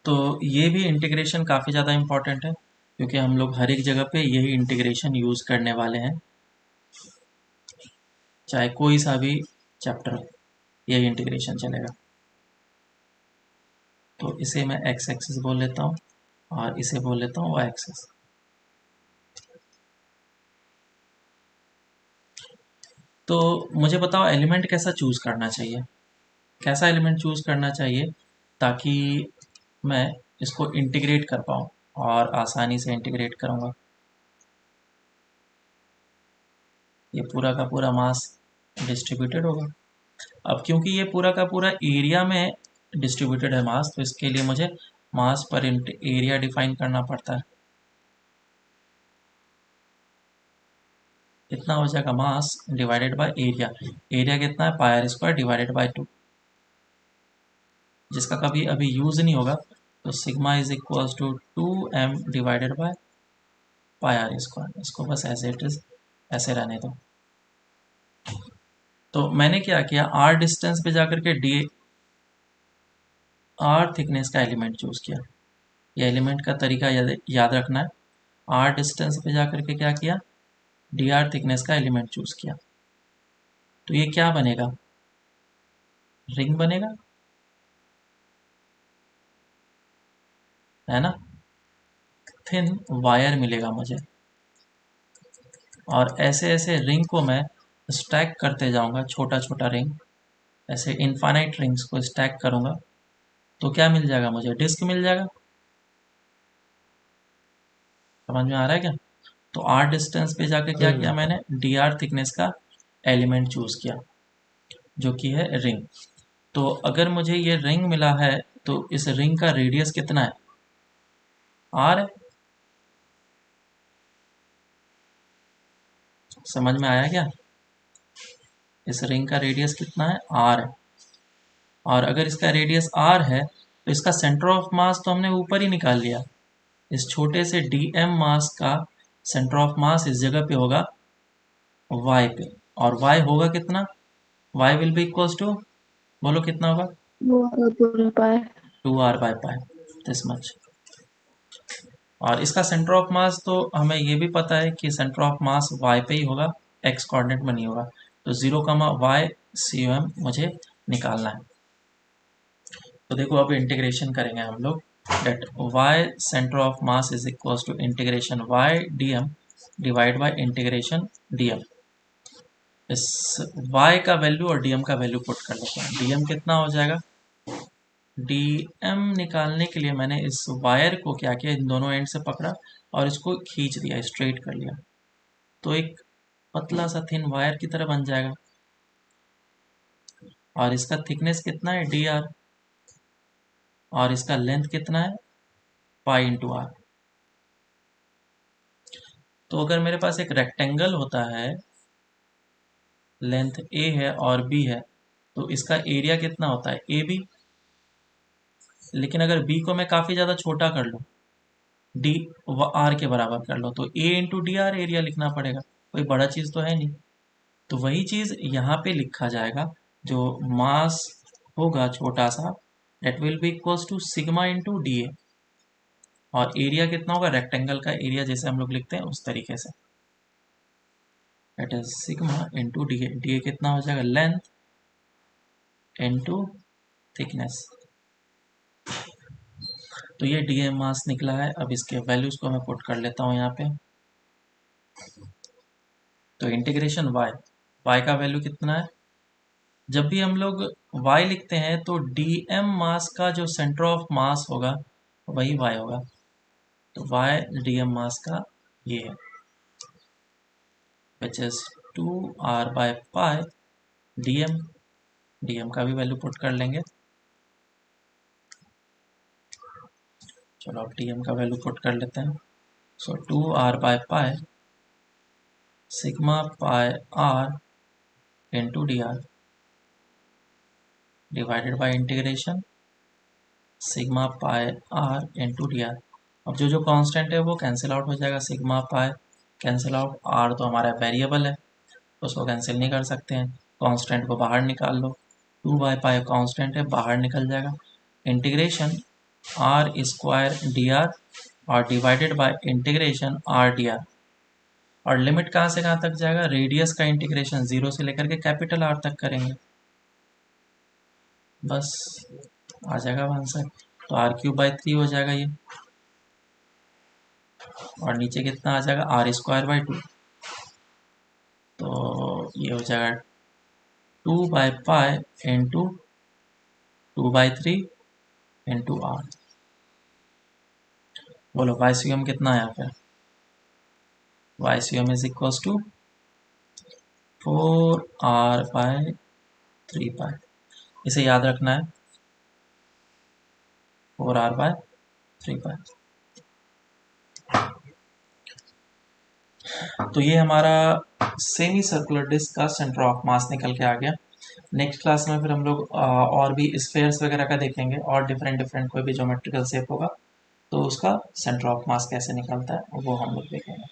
तो ये भी इंटीग्रेशन काफ़ी ज़्यादा इम्पॉर्टेंट है, क्योंकि हम लोग हर एक जगह पे यही इंटीग्रेशन यूज़ करने वाले हैं, चाहे कोई सा भी चैप्टर हो, यही इंटीग्रेशन चलेगा। तो इसे मैं एक्स एक्सिस बोल लेता हूँ और इसे बोल लेता हूँ वाई एक्सिस। तो मुझे बताओ एलिमेंट कैसा चूज़ करना चाहिए, कैसा एलिमेंट चूज़ करना चाहिए ताकि मैं इसको इंटीग्रेट कर पाऊँ और आसानी से इंटीग्रेट करूँगा। ये पूरा का पूरा मास डिस्ट्रीब्यूटेड होगा। अब क्योंकि ये पूरा का पूरा एरिया में डिस्ट्रीब्यूटेड है मास, तो इसके लिए मुझे मास पर एरिया डिफाइन करना पड़ता है। कितना हो जाएगा, mass divided by area. Area कितना है, pi r square divided by 2, जिसका कभी अभी यूज नहीं होगा। तो sigma is equals to 2m divided by pi r square. इसको बस एज इट इज ऐसे रहने दो। तो मैंने क्या किया, r डिस्टेंस पे जाकर के डी r थिकनेस का एलिमेंट चूज किया। ये एलिमेंट का तरीका याद रखना है। r डिस्टेंस पे जाकर के क्या किया, dr थिकनेस का एलिमेंट चूज किया। तो ये क्या बनेगा, रिंग बनेगा, है ना। थिन वायर मिलेगा मुझे, और ऐसे ऐसे रिंग को मैं स्टैक करते जाऊंगा, छोटा छोटा रिंग, ऐसे इनफाइनाइट रिंग्स को स्टैक करूंगा। तो क्या मिल जाएगा मुझे, डिस्क मिल जाएगा। समझ में आ रहा है क्या। तो आर डिस्टेंस पे जाके क्या किया मैंने, डी आर थिकनेस का एलिमेंट चूज किया जो कि है रिंग। तो अगर मुझे ये रिंग मिला है तो इस रिंग का रेडियस कितना है, आर है। समझ में आया क्या? इस रिंग का रेडियस कितना है, आर है। और अगर इसका रेडियस आर है तो इसका सेंटर ऑफ मास तो हमने ऊपर ही निकाल लिया। इस छोटे से डीएम मास का सेंटर ऑफ मास इस जगह पे होगा y पे, और y होगा कितना, y will be equals to, बोलो कितना होगा, 2r/π, दिस मच। और इसका सेंटर ऑफ मास तो हमें ये भी पता है कि सेंटर ऑफ मास y पे ही होगा, x कोऑर्डिनेट में नहीं होगा। तो 0, y मुझे निकालना है। तो देखो अब इंटीग्रेशन करेंगे हम लोग, that y centre of mass is equals to integration y dm divide by integration dm। इस y का वैल्यू और dm का वैल्यू पुट कर लेते हैं। dm कितना हो जाएगा, dm निकालने के लिए मैंने इस वायर को क्या किया, इन दोनों एंड से पकड़ा और इसको खींच दिया, स्ट्रेट कर लिया, तो एक पतला सा थिन वायर की तरह बन जाएगा। और इसका थिकनेस कितना है, dr, और इसका लेंथ कितना है, पाई इंटू आर। तो अगर मेरे पास एक रेक्टेंगल होता है, लेंथ a है और b है, तो इसका एरिया कितना होता है, ए बी। लेकिन अगर b को मैं काफ़ी ज़्यादा छोटा कर लूँ, डी आर के बराबर कर लो, तो a into D R area लिखना पड़ेगा, कोई बड़ा चीज़ तो है नहीं। तो वही चीज़ यहाँ पे लिखा जाएगा, जो मास होगा छोटा सा, that will be equals to sigma into d a. और एरिया कितना होगा, रेक्टेंगल का एरिया जैसे हम लोग लिखते हैं उस तरीके से, that is sigma into d a. D a कितना हो जाएगा, लेंथ इंटू थिकनेस। तो ये डी एम मास निकला है। अब इसके वैल्यूज को मैं पुट कर लेता हूँ यहाँ पे। तो इंटीग्रेशन y, y का वैल्यू कितना है, जब भी हम लोग y लिखते हैं तो dm मास का जो सेंटर ऑफ मास होगा वही y होगा। तो y dm मास का ये है, which is 2r/π dm। dm का भी वैल्यू पुट कर लेंगे। चलो अब dm का वैल्यू पुट कर लेते हैं। सो 2r/π sigma pi r into D R divided by integration sigma pi r into D R. अब जो जो कांस्टेंट है वो कैंसिल आउट हो जाएगा, sigma pi cancel out, r तो हमारा वेरिएबल है उसको कैंसिल नहीं कर सकते हैं, कांस्टेंट को बाहर निकाल लो, 2/π कांस्टेंट है बाहर निकल जाएगा। Integration r square d r और divided by integration r d r. और लिमिट कहाँ से कहाँ तक जाएगा, रेडियस का इंटीग्रेशन 0 से लेकर के कैपिटल R तक करेंगे, बस आ जाएगा आंसर। तो r³/3 हो जाएगा ये, और नीचे कितना आ जाएगा, r²/2। तो ये हो जाएगा 2/π इंटू 2/3 इंटू r। बोलो YCM कितना है यहाँ पे, YCM is equals to 4r/3π। इसे याद रखना है, 4r/3π। तो ये हमारा सेमी सर्कुलर डिस्क का सेंटर ऑफ मास निकल के आ गया। नेक्स्ट क्लास में फिर हम लोग और भी स्फेयर्स वगैरह का देखेंगे, और डिफरेंट कोई भी ज्योमेट्रिकल शेप होगा तो उसका सेंटर ऑफ मास कैसे निकलता है वो हम लोग देखेंगे।